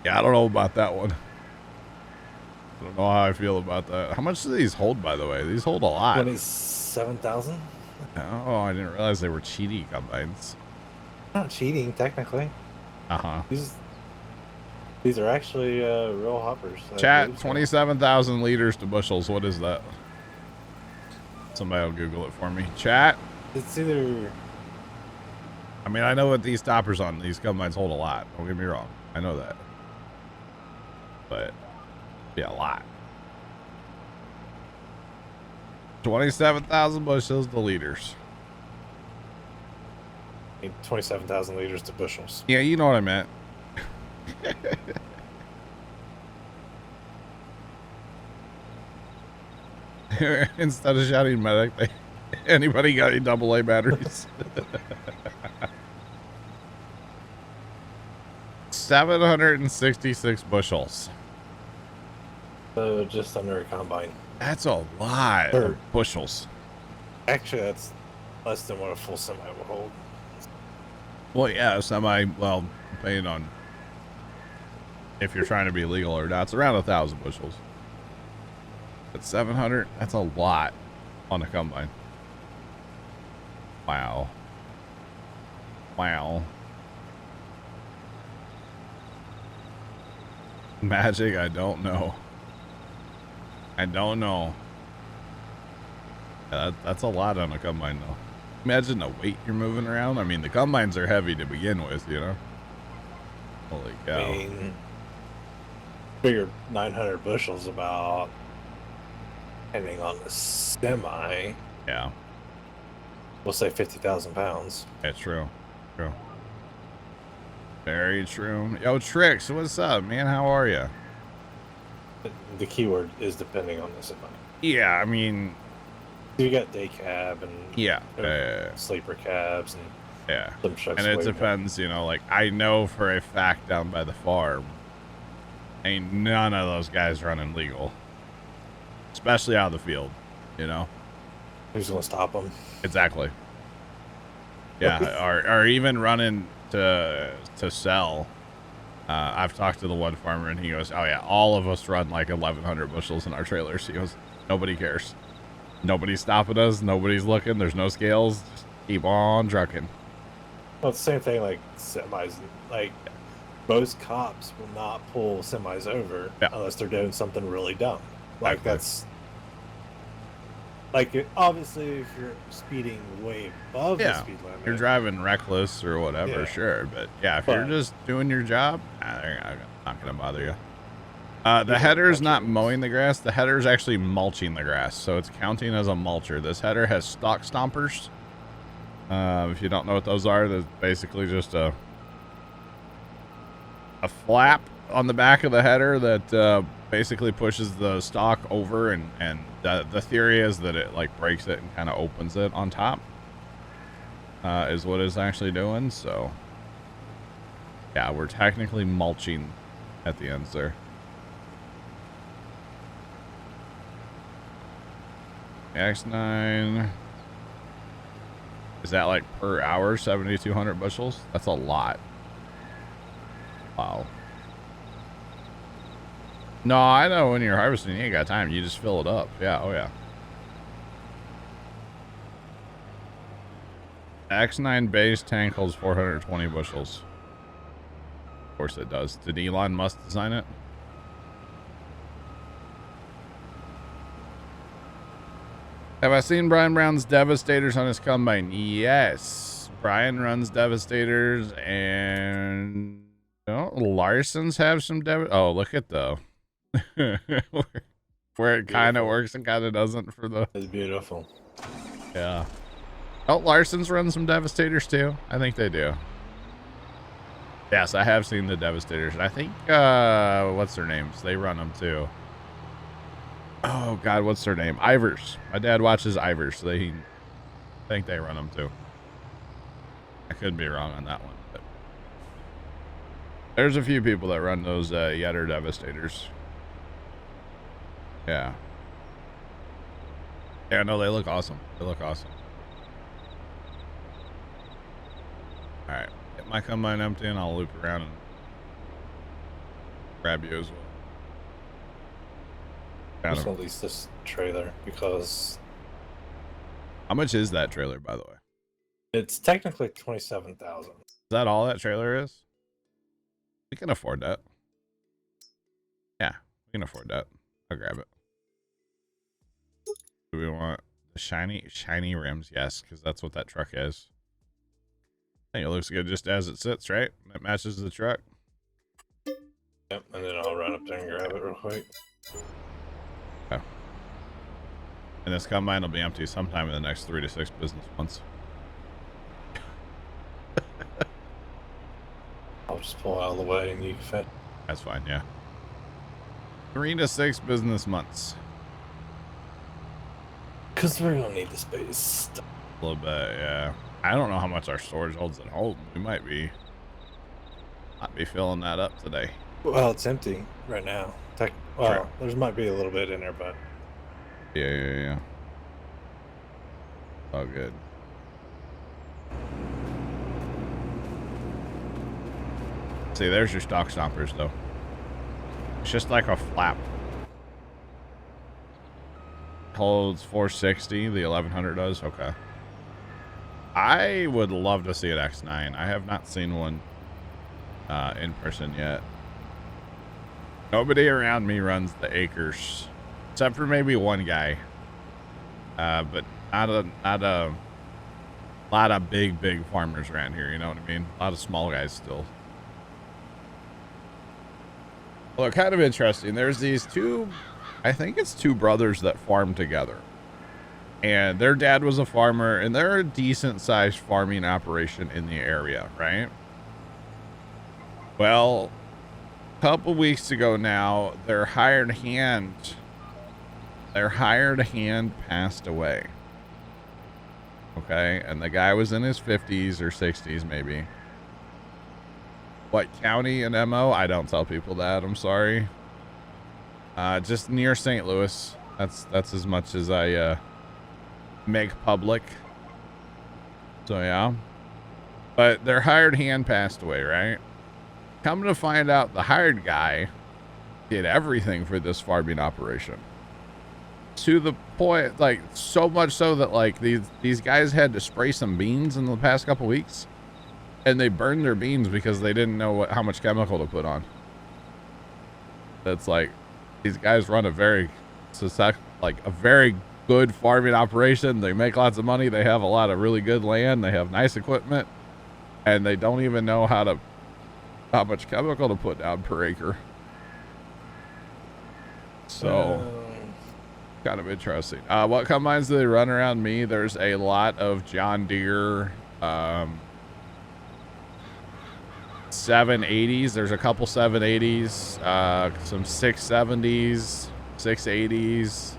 Yeah, I don't know about that one. I don't know how I feel about that. How much do these hold, by the way? These hold a lot. 27,000? Oh, I didn't realize they were cheaty combines. Not cheating, technically. Uh-huh. These are actually real hoppers. I Chat, believe so. 27,000 liters to bushels. What is that? Somebody will Google it for me. Chat. It's either. I mean, I know what these toppers on these combines hold a lot. Don't get me wrong. I know that. But, yeah, a lot. 27,000 bushels to liters. 27,000 liters to bushels. Yeah, you know what I meant. Instead of shouting medic, anybody got any AA batteries? 766 bushels. So just under a combine. That's a lot of bushels. Actually, that's less than what a full semi will hold. Well, yeah, semi, well, depending on if you're trying to be legal or not, it's around 1,000 bushels. But 700, that's a lot on a combine. Wow. Wow. Magic, I don't know. I don't know. Yeah, that's a lot on a combine, though. Imagine the weight you're moving around. I mean, the combines are heavy to begin with, you know? Holy cow. I mean, figure 900 bushels about, depending on the semi. Yeah. We'll say 50,000 pounds. That's true. True. Very true. Yo, Trix, what's up, man? How are you? The keyword is depending on the semi. Yeah, I mean, You got day cab and yeah, sleeper cabs and yeah. some trucks. And it depends, you know, like I know for a fact down by the farm, ain't none of those guys running legal, especially out of the field, you know? Who's going to stop them? Exactly. Yeah, or even running to sell. I've talked to the one farmer and he goes, oh yeah, all of us run like 1,100 bushels in our trailers. He goes, nobody cares. Nobody's stopping us. Nobody's looking. There's no scales. Just keep on trucking. Well, it's the same thing like semis. Like, most cops will not pull semis over unless they're doing something really dumb. Like, that's... Like, obviously, if you're speeding way above the speed limit... You're driving reckless or whatever, sure. But, yeah, if you're just doing your job, they're not going to bother you. The header's not mowing the grass. The header's actually mulching the grass, so it's counting as a mulcher. This header has stalk stompers. If you don't know what those are, that's basically just a flap on the back of the header that basically pushes the stalk over, and the theory is that it like breaks it and kind of opens it on top. Is what it's actually doing. So, yeah, we're technically mulching at the ends there. X9, is that like per hour 7,200 bushels? That's a lot. Wow. No, I know when you're harvesting, you ain't got time. You just fill it up. Yeah, oh yeah. X9 base tank holds 420 bushels. Of course it does. Did Elon Musk design it? Have I seen Brian Brown's Devastators on his combine? Yes. Brian runs Devastators, and Larson's have some Oh, look at the where it kind of works and kind of doesn't for the... It's beautiful. Yeah. Oh, Larson's run some Devastators too. I think they do. Yes, I have seen the Devastators. And I think, what's their names? They run them too. Oh God, what's their name? Ivers. My dad watches Ivers, so I think they run them too. I could be wrong on that one, but there's a few people that run those Yetter Devastators. Yeah. Yeah, no, they look awesome. They look awesome. All right, get my combine empty, and I'll loop around and grab you as well. I'm just gonna lease this trailer because... How much is that trailer, by the way? It's technically 27,000. Is that all that trailer is? We can afford that. Yeah, we can afford that. I'll grab it. Do we want The shiny rims, yes, because that's what that truck is. I think it looks good just as it sits, right? It matches the truck. Yep, and then I'll run up there and grab it real quick. Okay. And this combine will be empty sometime in the next 3 to 6 business months. I'll just pull out of the way and you can fit. That's fine, yeah. 3 to 6 business months. Because we're going to need the space. A little bit, yeah. I don't know how much our storage holds at home. We might be filling that up today. Well, it's empty right now. Well, Sure. There might be a little bit in there, but... Yeah. Oh, good. See, there's your stock stompers, though. It's just like a flap. Holds 460, the 1100 does. Okay. I would love to see an X9. I have not seen one in person yet. Nobody around me runs the acres, except for maybe one guy. But not a lot of big farmers around here. You know what I mean? A lot of small guys still. Well, kind of interesting. There's these two, I think it's two brothers that farm together. And their dad was a farmer, and they're a decent sized farming operation in the area, right? Well, a couple weeks ago now, their hired hand passed away. Okay, and the guy was in his 50s or 60s maybe. What county and MO? I don't tell people that. I'm sorry. Just near St. Louis. That's as much as I make public. So yeah. But their hired hand passed away, right? Come to find out, the hired guy did everything for this farming operation. To the point, like, so much so that, like, these guys had to spray some beans in the past couple weeks. And they burned their beans because they didn't know how much chemical to put on. That's like, these guys run a very good farming operation. They make lots of money. They have a lot of really good land. They have nice equipment, and they don't even know how much chemical to put down per acre. So, kind of interesting. What combines do they run around me? There's a lot of John Deere, 780s. There's a couple 780s, some 670s, 680s.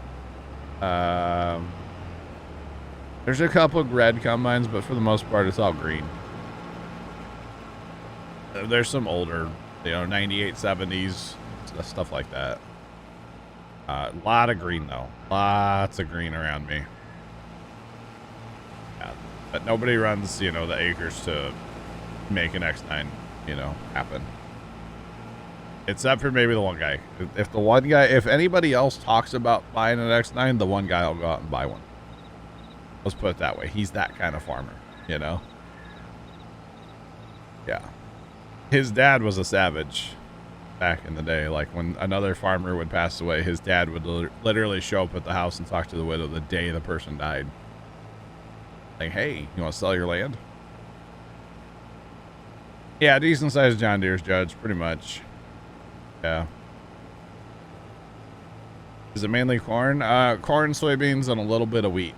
There's a couple of red combines, but for the most part, it's all green. There's some older, 98 70s, stuff like that. A lot of green though. Lots of green around me. Yeah, but nobody runs, the acres to make an X9, happen. Except for maybe the one guy. If anybody else talks about buying an X9, the one guy will go out and buy one. Let's put it that way. He's that kind of farmer, Yeah. His dad was a savage back in the day. Like, when another farmer would pass away, his dad would literally show up at the house and talk to the widow the day the person died. Like, hey, you want to sell your land? Yeah, decent sized John Deere's, Judge, pretty much. Yeah. Is it mainly corn? Corn, soybeans, and a little bit of wheat.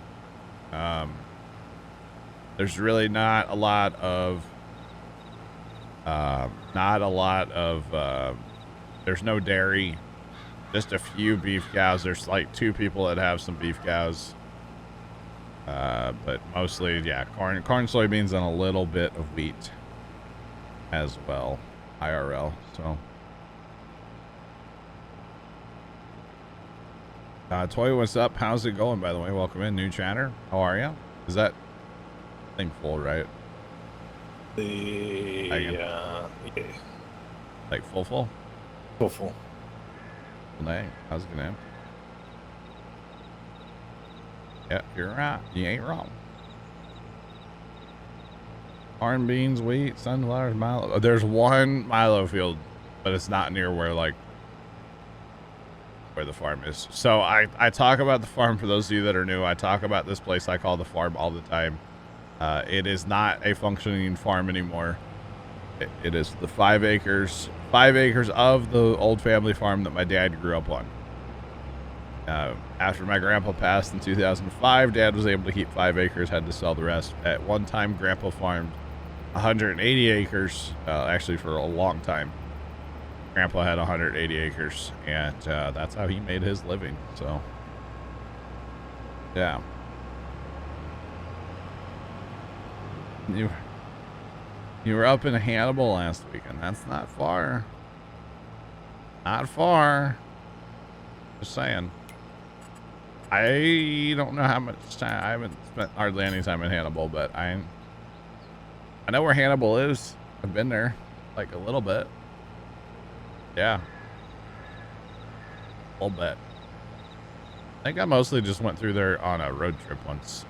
There's really not a lot of there's no dairy, just a few beef cows. There's like 2 people that have some beef cows. But mostly, yeah, corn, soybeans, and a little bit of wheat as well, IRL. So Toy, what's up? How's it going, by the way? Welcome in, new chatter. How are you? Is that thing full, right? Yeah. Like full? Full. Well, dang, how's it gonna? Yeah, you're right. You ain't wrong. Corn, beans, wheat, sunflowers, Milo. There's one Milo field, but it's not near where where the farm is. So I talk about the farm for those of you that are new. I talk about this place I call the farm all the time. It is not a functioning farm anymore. It is the 5 acres of the old family farm that my dad grew up on. After my grandpa passed in 2005, Dad was able to keep 5 acres, had to sell the rest. At one time, Grandpa farmed 180 acres, actually for a long time. Grandpa had 180 acres, and that's how he made his living. So, yeah. You were up in Hannibal last weekend. That's not far. Not far. Just saying. I don't know how much time. I haven't spent hardly any time in Hannibal, but I know where Hannibal is. I've been there like a little bit. Yeah. A little bit. I think I mostly just went through there on a road trip once.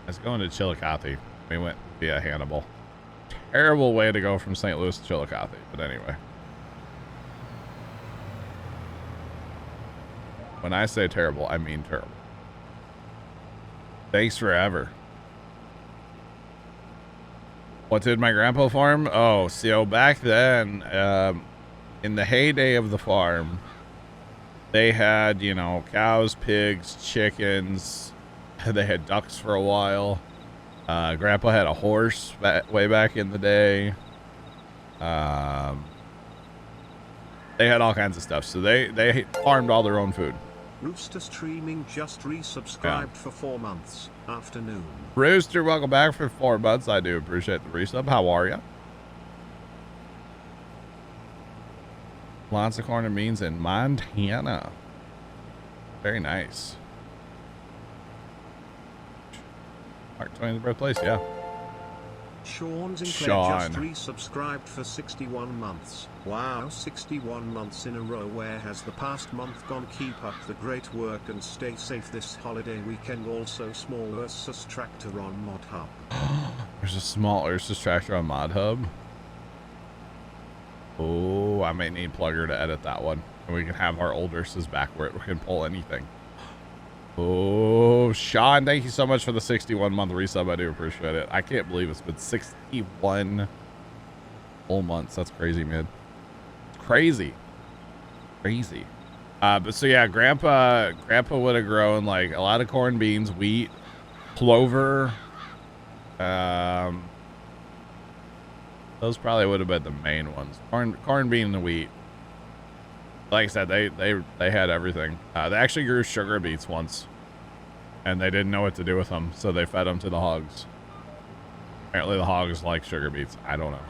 I was going to Chillicothe. We went via Hannibal. Terrible way to go from St. Louis to Chillicothe, but anyway. When I say terrible, I mean terrible. Thanks forever. What did my grandpa farm? Oh, so back then, in the heyday of the farm, they had, you know, cows, pigs, chickens. They had ducks for a while. Grandpa had a horse way back in the day. They had all kinds of stuff. So they farmed all their own food. Rooster Streaming just resubscribed for 4 months. Afternoon. Rooster, welcome back for 4 months. I do appreciate the resub. How are you? Lots of corn and beans in Montana. Very nice. Mark Twain's birthplace, yeah. Sean Sinclair Sean. just resubscribed for 61 months. Wow, 61 months in a row. Where has the past month gone? Keep up the great work and stay safe this holiday weekend. Also, small Ursus tractor on Mod Hub. There's a small Ursus tractor on Mod Hub. Oh, I may need Plugger to edit that one. And we can have our old Ursus back where it can pull anything. Oh, Sean, thank you so much for the 61-month resub. I do appreciate it. I can't believe it's been 61 whole months. That's crazy, man. It's crazy. Crazy. But so yeah, Grandpa would have grown like a lot of corn, beans, wheat, clover. Those probably would have been the main ones. Corn, bean, and wheat. Like I said, they had everything. They actually grew sugar beets once, and they didn't know what to do with them, so they fed them to the hogs. Apparently the hogs like sugar beets. I don't know.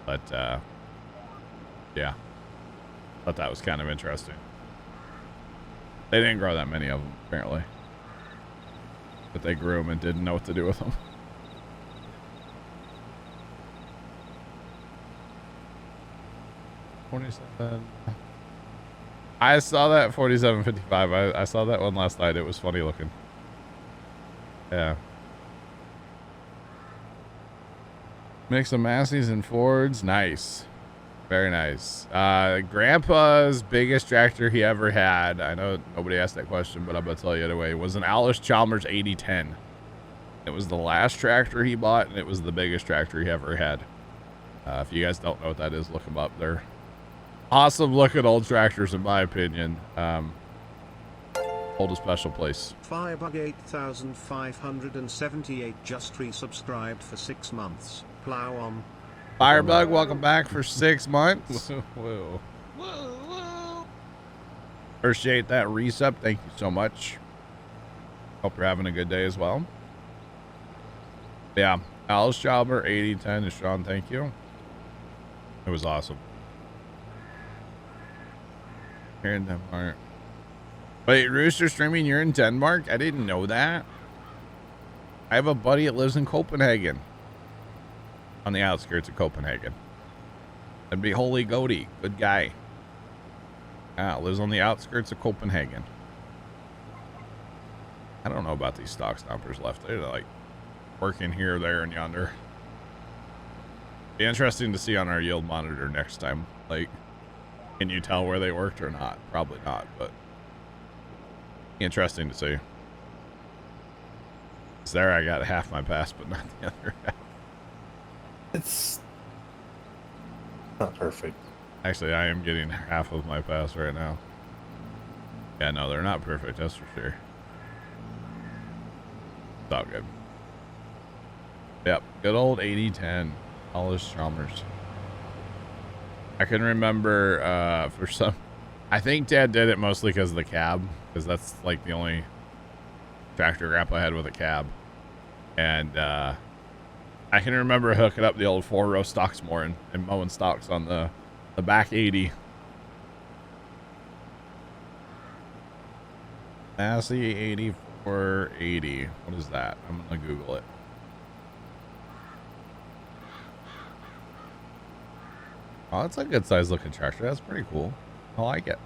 But, yeah. Thought that was kind of interesting. They didn't grow that many of them, apparently. But they grew them and didn't know what to do with them. I saw that 4755. I saw that one last night. It was funny looking. Yeah. Mix of Massey's and Fords. Nice. Very nice. Grandpa's biggest tractor he ever had, I know nobody asked that question, but I'm going to tell you anyway, was an Alice Chalmers 8010. It was the last tractor he bought, and it was the biggest tractor he ever had. If you guys don't know what that is, look them up. They're awesome looking old tractors, in my opinion. Hold a special place. Firebug 8578 just resubscribed for 6 months. Plow on. Firebug, welcome back for 6 months. Whoa. Appreciate that resub. Thank you so much. Hope you're having a good day as well. Yeah, Alice Chalmer 8010 is Sean. Thank you. It was awesome. Here in Denmark. Wait, Rooster Streaming, you're in Denmark? I didn't know that. I have a buddy that lives in Copenhagen. On the outskirts of Copenhagen. That'd be Holy Goaty. Good guy. Ah, lives on the outskirts of Copenhagen. I don't know about these stock stompers left. They're like working here, there, and yonder. Be interesting to see on our yield monitor next time. Like, Can you tell where they worked or not? Probably not, but interesting to see. There I got half my pass, but not the other half. It's not perfect. Actually, I am getting half of my pass right now. Yeah, no, they're not perfect, that's for sure. It's all good. Yep, good old 80-10. All those Chalmers. I can remember for some... I think Dad did it mostly because of the cab, because that's like the only tractor Grandpa had with a cab. And I can remember hooking up the old 4-row stalks more and mowing stalks on the back 80. Massey 8480. What is that? I'm gonna Google it. Oh, that's a good size looking tractor. That's pretty cool. I like it.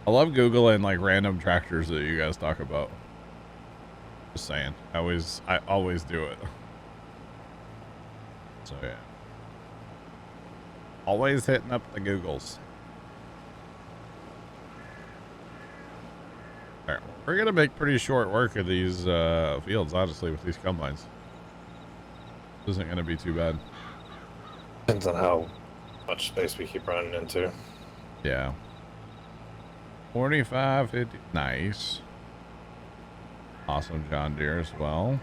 I love Googling like random tractors that you guys talk about. Just saying. I always do it. So yeah. Always hitting up the Googles. All right, we're gonna make pretty short work of these fields, honestly, with these combines. This isn't gonna be too bad. Depends on how much space we keep running into. Yeah. 45, 50. Nice. Awesome John Deere as well.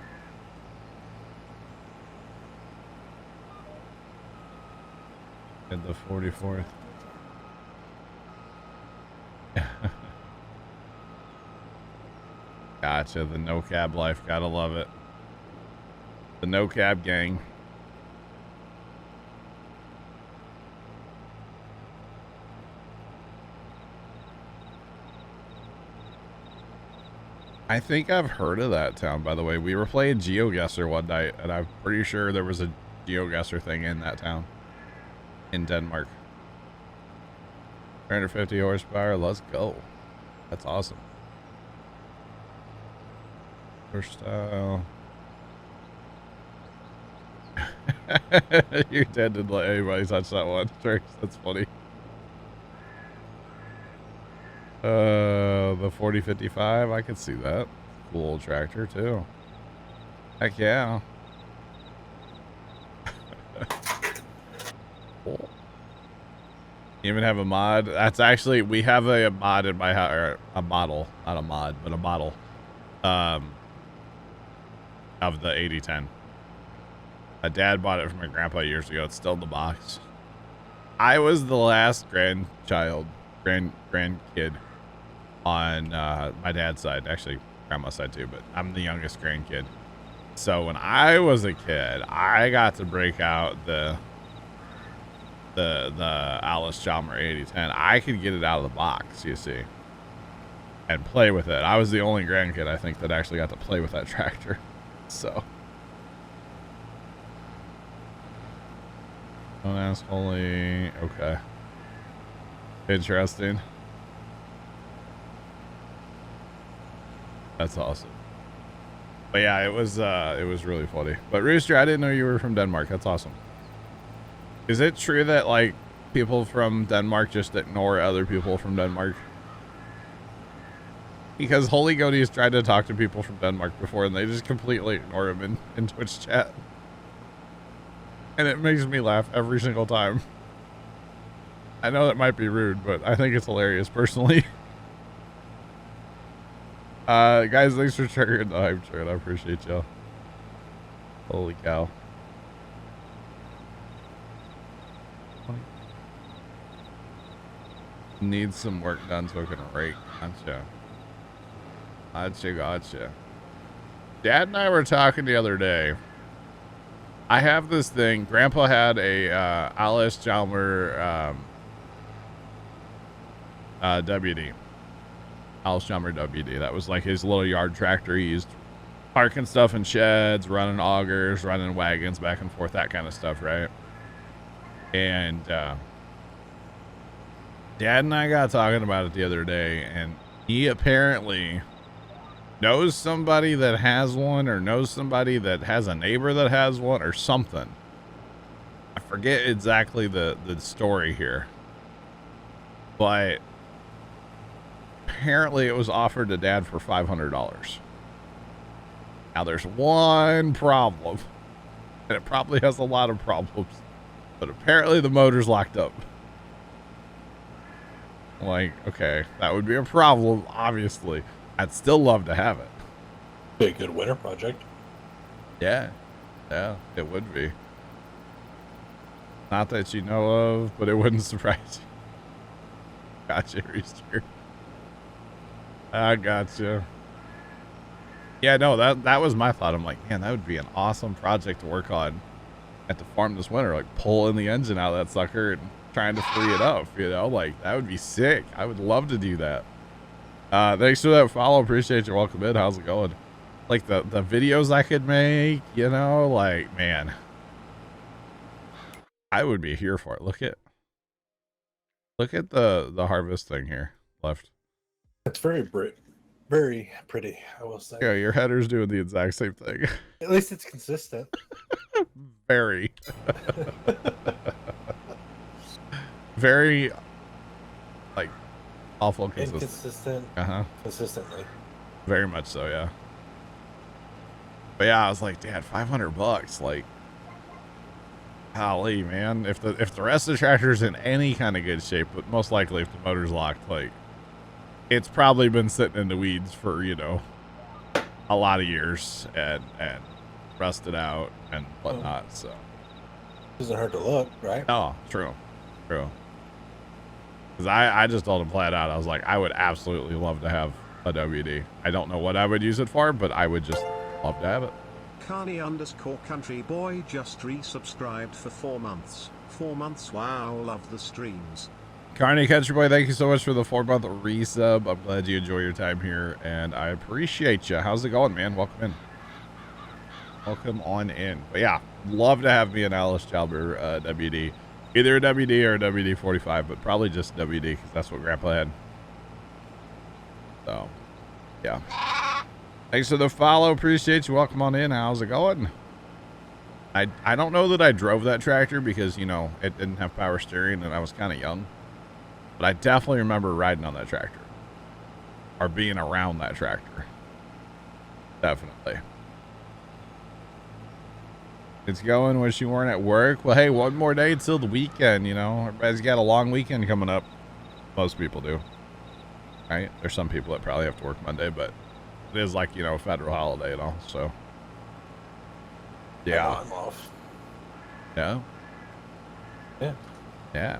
And the 44th. Gotcha. The no cab life. Gotta love it. The no cab gang. I think I've heard of that town, by the way. We were playing GeoGuessr one night, and I'm pretty sure there was a GeoGuessr thing in that town. In Denmark. 350 horsepower. Let's go. That's awesome. First style. You didn't let anybody touch that one. That's funny. The 4055, I could see that. Cool old tractor too. Heck yeah. Cool. You even have a mod. That's actually, we have a mod in my house, or a model, not a mod, but a model, of the 8010. My dad bought it from my grandpa years ago. It's still in the box. I was the last grandkid on my dad's side, actually grandma's side too, but I'm the youngest grandkid. So when I was a kid, I got to break out the Alice Chalmer 8010. I could get it out of the box, you see, and play with it. I was the only grandkid, I think, that actually got to play with that tractor. So don't ask Holy. Okay. Interesting. That's awesome. But yeah, it was really funny. But Rooster, I didn't know you were from Denmark. That's awesome. Is it true that like people from Denmark just ignore other people from Denmark? Because Holy Goaty's tried to talk to people from Denmark before and they just completely ignore him in Twitch chat. And it makes me laugh every single time. I know that might be rude, but I think it's hilarious personally. Guys, thanks for triggering the hype train. I appreciate y'all. Holy cow. Needs some work done so I can rake. Gotcha. Dad and I were talking the other day. I have this thing. Grandpa had a Alice Chalmer WD. Alice Chalmer WD. That was like his little yard tractor. He used parking stuff in sheds, running augers, running wagons back and forth, that kind of stuff, right? And Dad and I got talking about it the other day, and he apparently knows somebody that has one, or knows somebody that has a neighbor that has one, or something. I forget exactly the story here. but apparently it was offered to Dad for $500. Now there's one problem, and it probably has a lot of problems, but apparently the motor's locked up. Like, okay, that would be a problem, obviously. I'd still love to have it. Be a good winter project. Yeah, it would be. Not that you know of, but it wouldn't surprise you. Gotcha, Reester. I gotcha. Yeah, no, that was my thought. I'm like, man, that would be an awesome project to work on at the farm this winter. Like, pulling the engine out of that sucker and trying to free it up, you know? Like, that would be sick. I would love to do that. Thanks for that follow. Appreciate you. Welcome in. How's it going? Like, the videos I could make, you know? Like, man, I would be here for it. Look at the harvest thing here left. It's very pretty, I will say. Yeah, your header's doing the exact same thing. At least it's consistent. Very. Very, like, awful consistent. Inconsistent. Consistently. Very much so, yeah. But yeah, I was like, Dad, $500, like, golly, man. If the rest of the tractor's in any kind of good shape, but most likely if the motor's locked, like, it's probably been sitting in the weeds for, you know, a lot of years and rusted out and whatnot. So doesn't hurt to look, right? Oh, true. Because I just told him flat out, I was like, I would absolutely love to have a WD. I don't know what I would use it for, but I would just love to have it. Carney_country boy just resubscribed for 4 months. 4 months, wow, love the streams. Carney Country Boy, thank you so much for the 4-month resub. I'm glad you enjoy your time here, and I appreciate you. How's it going, man? Welcome in. Welcome on in. But yeah, love to have me and Alice Chalber WD. Either a WD or a WD-45, but probably just WD, because that's what Grandpa had. So, yeah. Thanks for the follow. Appreciate you. Welcome on in. How's it going? I don't know that I drove that tractor because, you know, it didn't have power steering and I was kind of young. But I definitely remember riding on that tractor. Or being around that tractor. Definitely. It's going. Wish you weren't at work. Well, hey, one more day till the weekend, you know. Everybody's got a long weekend coming up. Most people do. Right? There's some people that probably have to work Monday, but it is like, you know, a federal holiday and all, so. Yeah. I'm off. Yeah? Yeah. Yeah.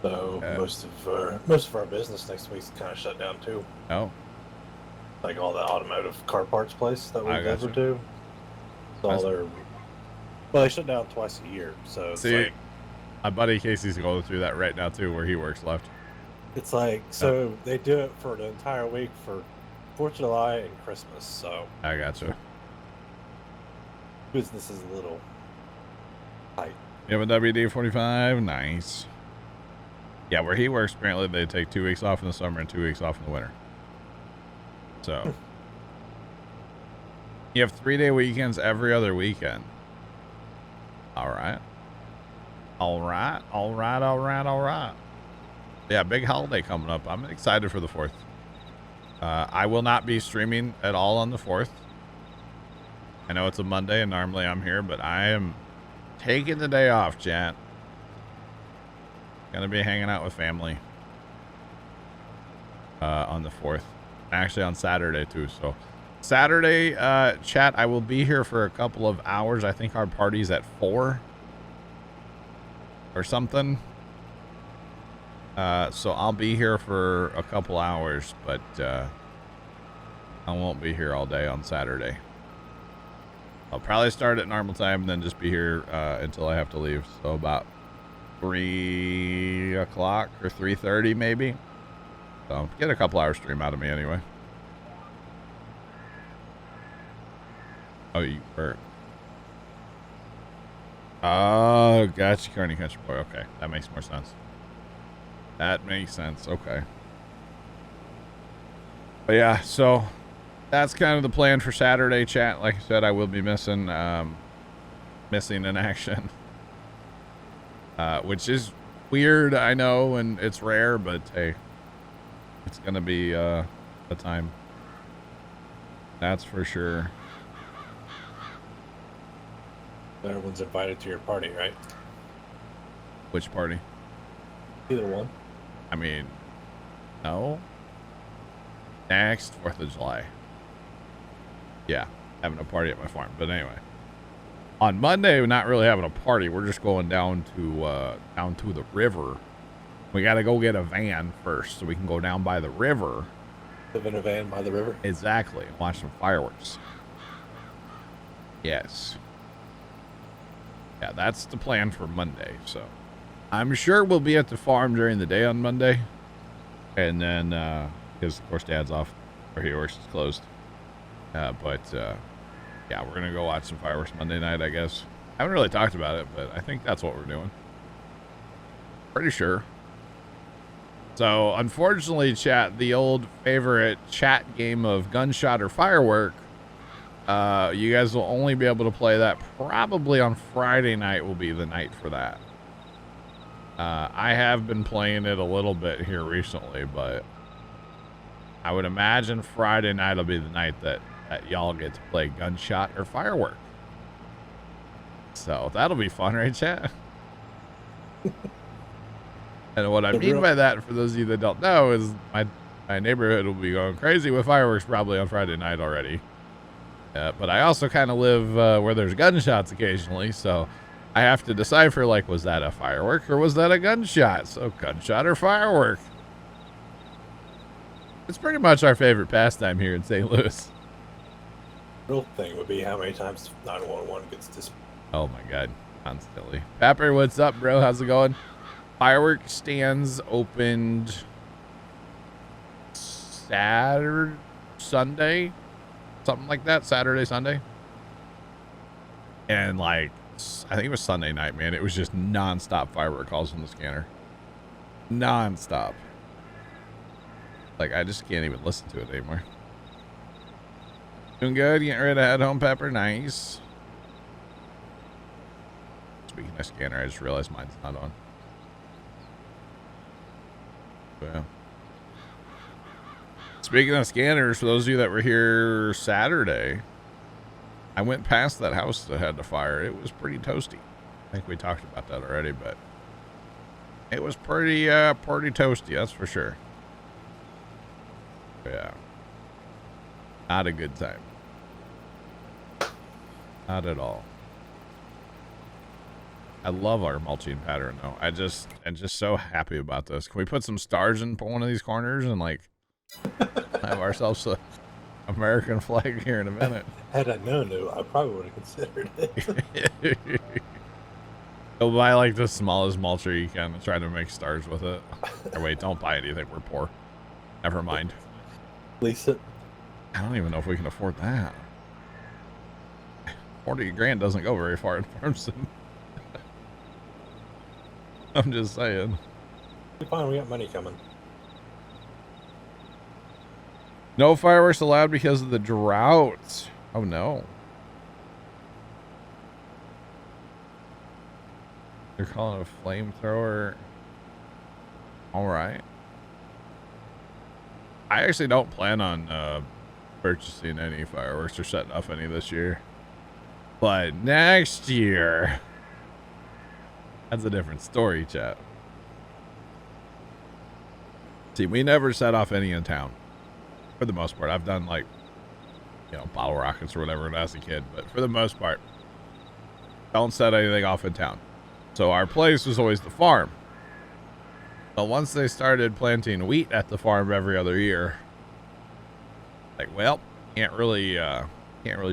So most of our business next week's kind of shut down too. Oh. Like all the automotive car parts place that we ever you. do. So all their, well, they shut down twice a year. So it's see, like, my buddy Casey's going through that right now too, where he works left. it's like, so they do it for an entire week for 4th of July and Christmas. So I gotcha. business is a little tight. You have a WD-45? Nice. Yeah, where he works, apparently they take 2 weeks off in the summer and 2 weeks off in the winter. So you have 3-day weekends every other weekend. All right. Yeah, big holiday coming up. I'm excited for the 4th. I will not be streaming at all on the 4th. I know it's a Monday and normally I'm here, but I am taking the day off, chat. Gonna be hanging out with family on the 4th. Actually on Saturday too. So Saturday, chat, I will be here for a couple of hours. I think our party's at 4 or something. So I'll be here for a couple hours, but I won't be here all day on Saturday. I'll probably start at normal time and then just be here until I have to leave. So about 3 o'clock or 3:30 maybe. So get a couple hours stream out of me anyway. Oh, you were. Oh, gotcha, Carney Country Boy. Okay, that makes more sense. That makes sense. Okay. But yeah, so that's kind of the plan for Saturday, chat. Like I said, I will be missing in action. Which is weird, I know, and it's rare, but hey, it's gonna be a time. That's for sure. Everyone's invited to your party, right? Which party? Either one. I mean, no. Next 4th of July. Yeah, having a party at my farm. But anyway, on Monday, we're not really having a party. We're just going down to the river. We got to go get a van first so we can go down by the river. Live in a van by the river? Exactly. Watch some fireworks. Yes. Yeah, that's the plan for Monday. So I'm sure we'll be at the farm during the day on Monday. And then, because of course Dad's off where he works, is closed. Yeah, we're going to go watch some fireworks Monday night, I guess. I haven't really talked about it, but I think that's what we're doing. Pretty sure. So, unfortunately, chat, the old favorite chat game of gunshot or firework, you guys will only be able to play that probably on Friday night will be the night for that. I have been playing it a little bit here recently, but I would imagine Friday night will be the night that y'all get to play gunshot or firework. So that'll be fun, right, chat? And what I mean by that, for those of you that don't know, is my neighborhood will be going crazy with fireworks probably on Friday night already. But I also kind of live where there's gunshots occasionally, so I have to decipher, like, was that a firework or was that a gunshot? So gunshot or firework? It's pretty much our favorite pastime here in St. Louis. Real thing would be how many times 911 gets this. Oh my God, constantly. Pepper, what's up, bro? How's it going? Firework stands opened Saturday, Sunday, something like that. Saturday, Sunday. And like, I think it was Sunday night, man. It was just nonstop firework calls from the scanner. Nonstop. Like, I just can't even listen to it anymore. Doing good. Getting ready to head home, Pepper. Nice. Speaking of scanner, I just realized mine's not on. Yeah. Speaking of scanners, for those of you that were here Saturday, I went past that house that had the fire. It was pretty toasty. I think we talked about that already, but it was pretty toasty, that's for sure. Yeah. Not a good time. Not at all. I love our mulching pattern, though. I'm just so happy about this. Can we put some stars in one of these corners and, like, have ourselves a American flag here in a minute? Had I known, I probably would have considered it. Go buy, like, the smallest mulcher you can and try to make stars with it. Or wait, don't buy anything. We're poor. Never mind. Lease it. I don't even know if we can afford that. 40 grand doesn't go very far in Farmson. I'm just saying. Fine, we got money coming. No fireworks allowed because of the drought. Oh no. They're calling it a flamethrower. All right. I actually don't plan on purchasing any fireworks or setting off any this year. But next year, that's a different story, chat. See, we never set off any in town. For the most part. I've done, like, you know, bottle rockets or whatever as a kid. But for the most part, don't set anything off in town. So our place was always the farm. But once they started planting wheat at the farm every other year, like, well, can't really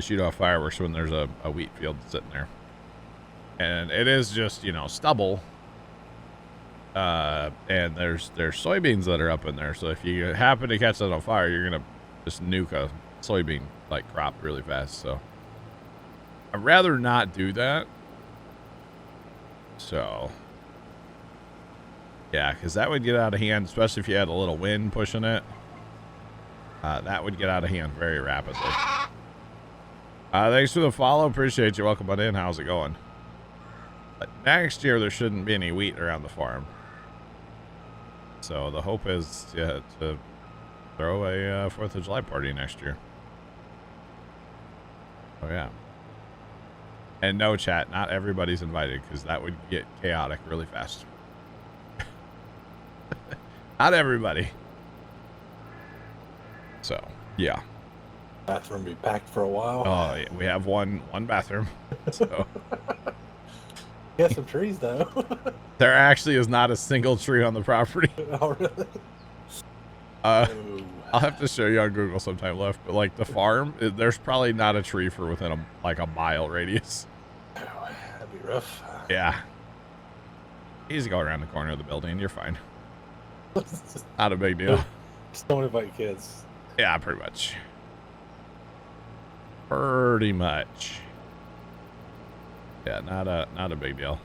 shoot off fireworks when there's a wheat field sitting there. And it is just, you know, stubble. And there's soybeans that are up in there. So if you happen to catch that on fire, you're going to just nuke a soybean, like, crop really fast. So I'd rather not do that. So yeah, because that would get out of hand, especially if you had a little wind pushing it. That would get out of hand very rapidly. Thanks for the follow. Appreciate you. Welcome on in. How's it going? But next year, there shouldn't be any wheat around the farm. So the hope is to throw a 4th of July party next year. Oh yeah. And no, chat, not everybody's invited because that would get chaotic really fast. Not everybody. So yeah. Bathroom be packed for a while. Oh yeah, we have one bathroom. So Yeah, some trees though. there actually is not a single tree on the property. Oh really? I'll have to show you on Google sometime left, but like the farm, there's probably not a tree for within a mile radius. Oh, that'd be rough. Yeah. Easy go around the corner of the building, you're fine. Not a big deal. Just don't invite kids. Yeah, pretty much. Pretty much. Yeah, not a big deal.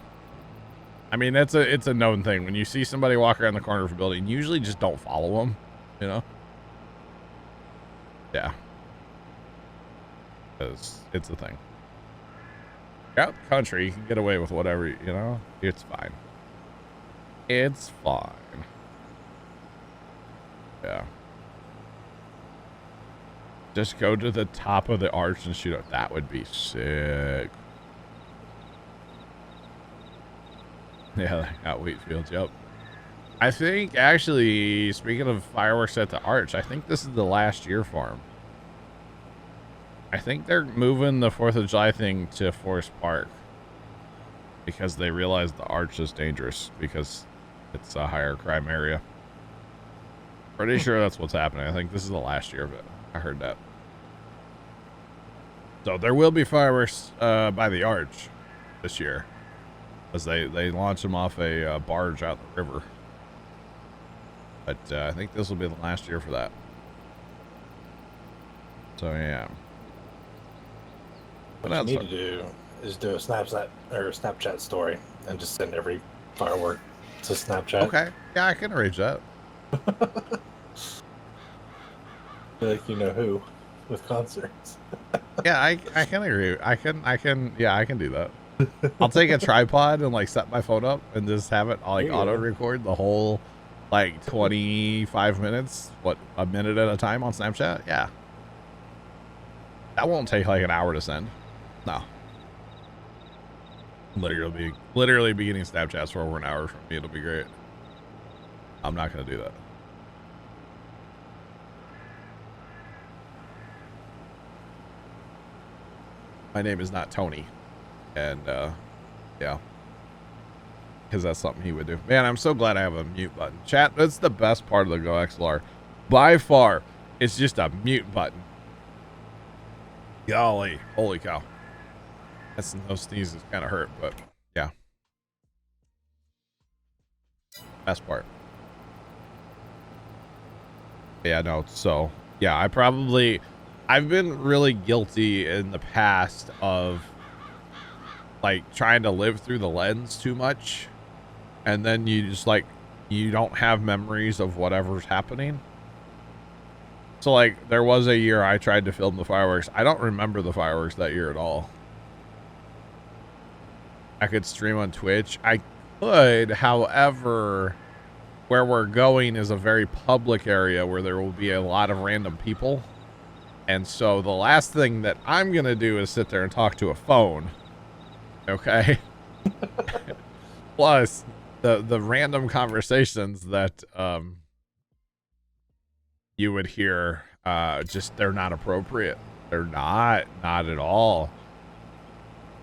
I mean, it's a known thing. When you see somebody walk around the corner of a building, you usually just don't follow them, you know? Yeah. Because it's a thing. You're out the country, you can get away with whatever, you know? It's fine. It's fine. Yeah. Just go to the top of the arch and shoot up. That would be sick. Yeah, got wheat fields, yep. I think, actually, speaking of fireworks at the arch, I think this is the last year for 'em. I think they're moving the 4th of July thing to Forest Park because they realize the arch is dangerous because it's a higher crime area. Pretty sure that's what's happening. I think this is the last year of it. I heard that. So there will be fireworks by the arch this year, as they launch them off a barge out the river. But I think this will be the last year for that. So yeah. What you need to do is do a Snapchat story and just send every firework to Snapchat. Okay. Yeah, I can arrange that. Like you know who with concerts. Yeah, I can agree. I can do that. I'll take a tripod and like set my phone up and just have it like auto record the whole like 25 minutes, a minute at a time on Snapchat. Yeah. That won't take like an hour to send. No. Literally be getting Snapchats for over an hour from me. It'll be great. I'm not going to do that. My name is not Tony. And, yeah. Because that's something he would do. Man, I'm so glad I have a mute button. Chat, that's the best part of the Go XLR. By far, it's just a mute button. Golly. Holy cow. Those sneezes kind of hurt, but yeah. Best part. Yeah, no, so, yeah, I've been really guilty in the past of, like, trying to live through the lens too much. And then you just, like, you don't have memories of whatever's happening. So, like, there was a year I tried to film the fireworks. I don't remember the fireworks that year at all. I could stream on Twitch. I could, however, where we're going is a very public area where there will be a lot of random people. And so the last thing that I'm going to do is sit there and talk to a phone. Okay? Plus, the random conversations that you would hear, just they're not appropriate. They're not at all.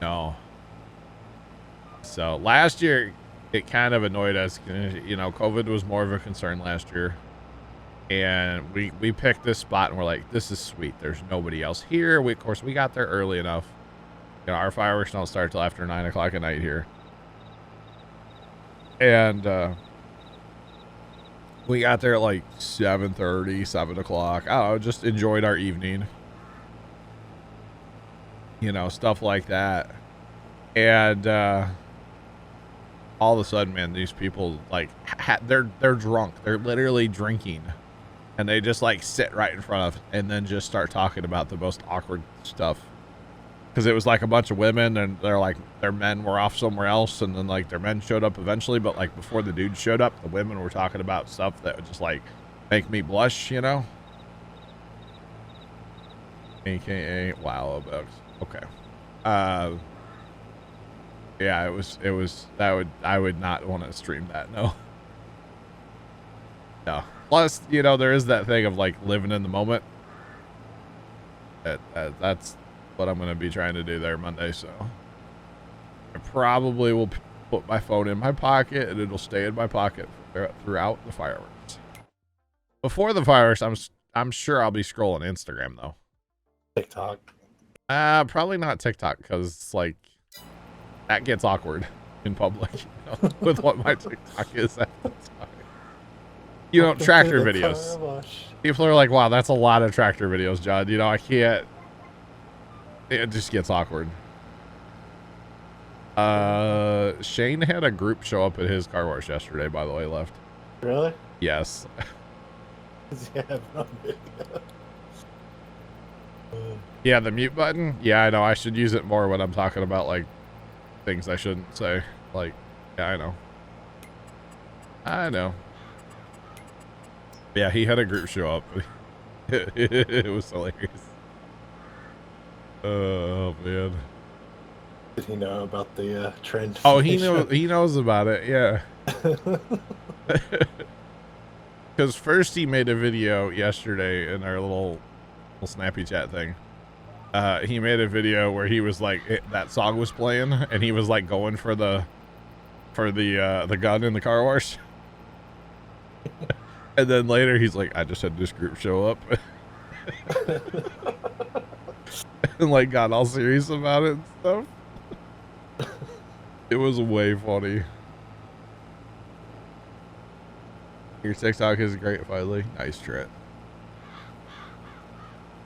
No. So last year, it kind of annoyed us. You know, COVID was more of a concern last year. And we picked this spot and we're like, this is sweet. There's nobody else here. Of course, we got there early enough. You know, our fireworks don't start till after 9 o'clock at night here. And we got there at like 7:30, 7 o'clock. I don't know, just enjoyed our evening. You know, stuff like that. And all of a sudden, man, these people, like, they're drunk. They're literally drinking. And they just, like, sit right in front of and then just start talking about the most awkward stuff. because it was like a bunch of women and they're like their men were off somewhere else, and then like their men showed up eventually, but like before the dudes showed up, the women were talking about stuff that would just like make me blush, you know. AKA wow bucks. Okay. Yeah, it was I would not want to stream that. No. No. Plus, you know, there is that thing of like living in the moment. That's what I'm going to be trying to do there Monday. So I probably will put my phone in my pocket and it'll stay in my pocket throughout the fireworks. Before the fireworks, I'm sure I'll be scrolling Instagram though. TikTok. Probably not TikTok because like that gets awkward in public, you know, with what my TikTok is at the time. You know, tractor videos. People are like, wow, that's a lot of tractor videos, John. You know, I can't. It just gets awkward. Shane had a group show up at his car wash yesterday, by the way, left. Really? Yes. Yeah, the mute button. Yeah, I know. I should use it more when I'm talking about like things I shouldn't say. Like, yeah, I know. I know. Yeah, he had a group show up. It was hilarious. Oh man. Did he know about the trend? Oh, he knows about it. Yeah. Because first he made a video yesterday in our little snappy chat thing. He made a video where he was like that song was playing and he was like going for the gun in the car wash. And then later he's like, I just had this group show up. And like got all serious about it and stuff. It was way funny. Your TikTok is great finally. Nice trend.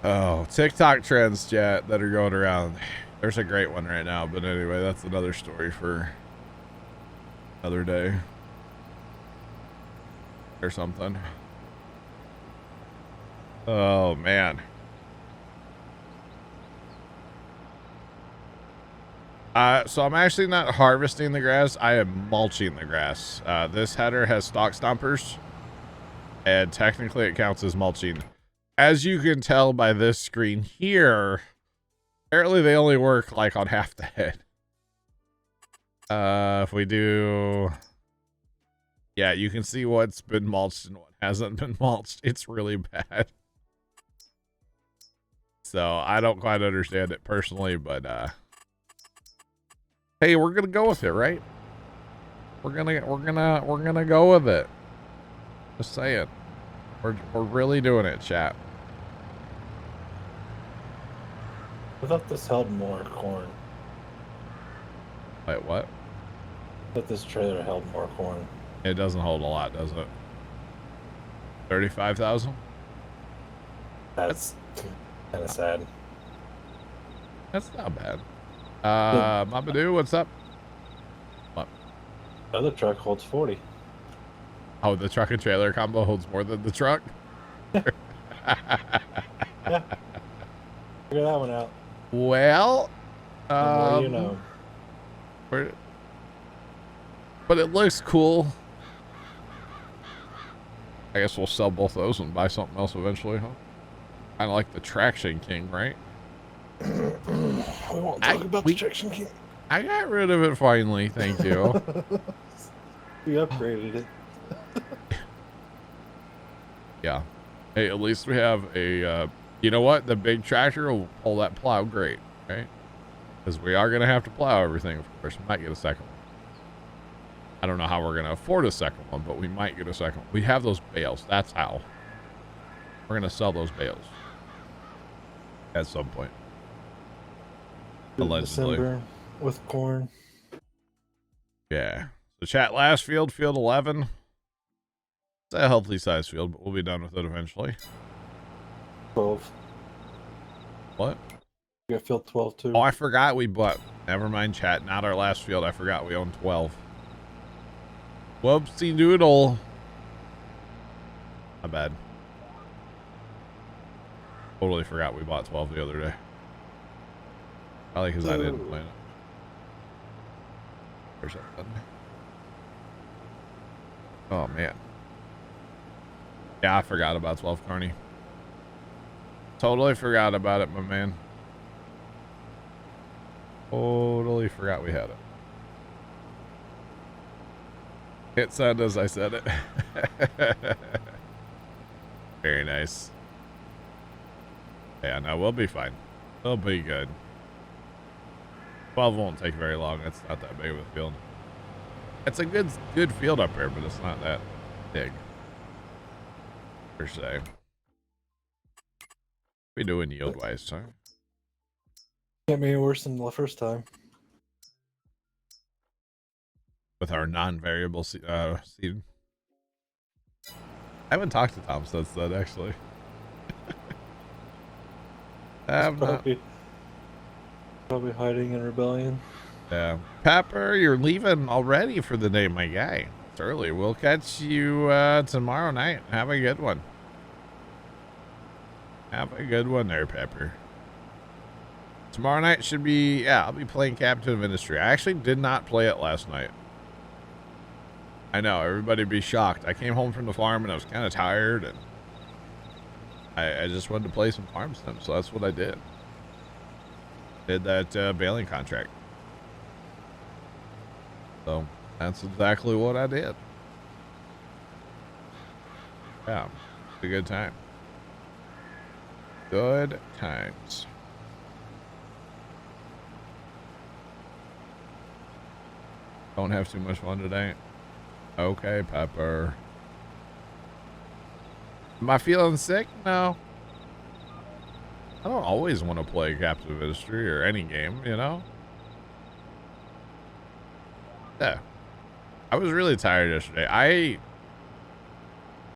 Oh, TikTok trends, chat, that are going around. There's a great one right now, but anyway, that's another story for another day. Or something. Oh, man. So I'm actually not harvesting the grass. I am mulching the grass. This header has stalk stompers, and technically it counts as mulching. As you can tell by this screen here, apparently they only work like on half the head. If we do... Yeah, you can see what's been mulched and what hasn't been mulched. It's really bad. So I don't quite understand it personally, but hey, we're gonna go with it, right? We're gonna go with it. Just saying. We're really doing it, chat. I thought this held more corn. Wait, what? I thought this trailer held more corn. It doesn't hold a lot, does it? 35,000? That's kind of sad. That's not bad. Mabadoo, what's up? What? The other truck holds 40. Oh, the truck and trailer combo holds more than the truck? Yeah. Figure that one out. Well, you know. But it looks cool. I guess we'll sell both those and buy something else eventually, huh? Kind of like the Traction King, right? We won't talk about the Traction King. I got rid of it finally, thank you. We upgraded it. Yeah. Hey, at least we have a, you know what? The big tractor will pull that plow great, right? Because we are going to have to plow everything, of course. We might get a second one. I don't know how we're going to afford a second one, but we might get a second one. We have those bales. That's how. We're going to sell those bales. At some point. Allegedly. December with corn. Yeah. So chat, last field, field 11. It's a healthy size field, but we'll be done with it eventually. 12. What? You got field 12 too. Oh, I forgot we bought. Never mind, chat. Not our last field. I forgot we own 12. Whoopsie doodle. My bad. Totally forgot we bought 12 the other day. Probably because I didn't play it. Or something. Oh, man. Yeah, I forgot about 12 Carney. Totally forgot about it, my man. Totally forgot we had it. It said as I said it. Very nice. Yeah, no, we'll be fine. We'll be good. 12 won't take very long. It's not that big of a field. It's a good field up here, but it's not that big. Per se. We doing yield wise, huh? Can't be any worse than the first time. With our non-variable seed. I haven't talked to Tom since then, actually. Probably hiding in rebellion. Yeah. Pepper, you're leaving already for the day, my guy. It's early. We'll catch you tomorrow night. Have a good one. Have a good one there, Pepper. Tomorrow night should be, yeah, I'll be playing Captain of Industry. I actually did not play it last night. I know, everybody would be shocked. I came home from the farm and I was kind of tired, and I just wanted to play some farm sim, so that's what I did. Did that baling contract. So that's exactly what I did. Yeah, it's a good time. Good times. Don't have too much fun today. Okay, Pepper. Am I feeling sick? No. I don't always want to play Captive Industry or any game, you know? Yeah. I was really tired yesterday.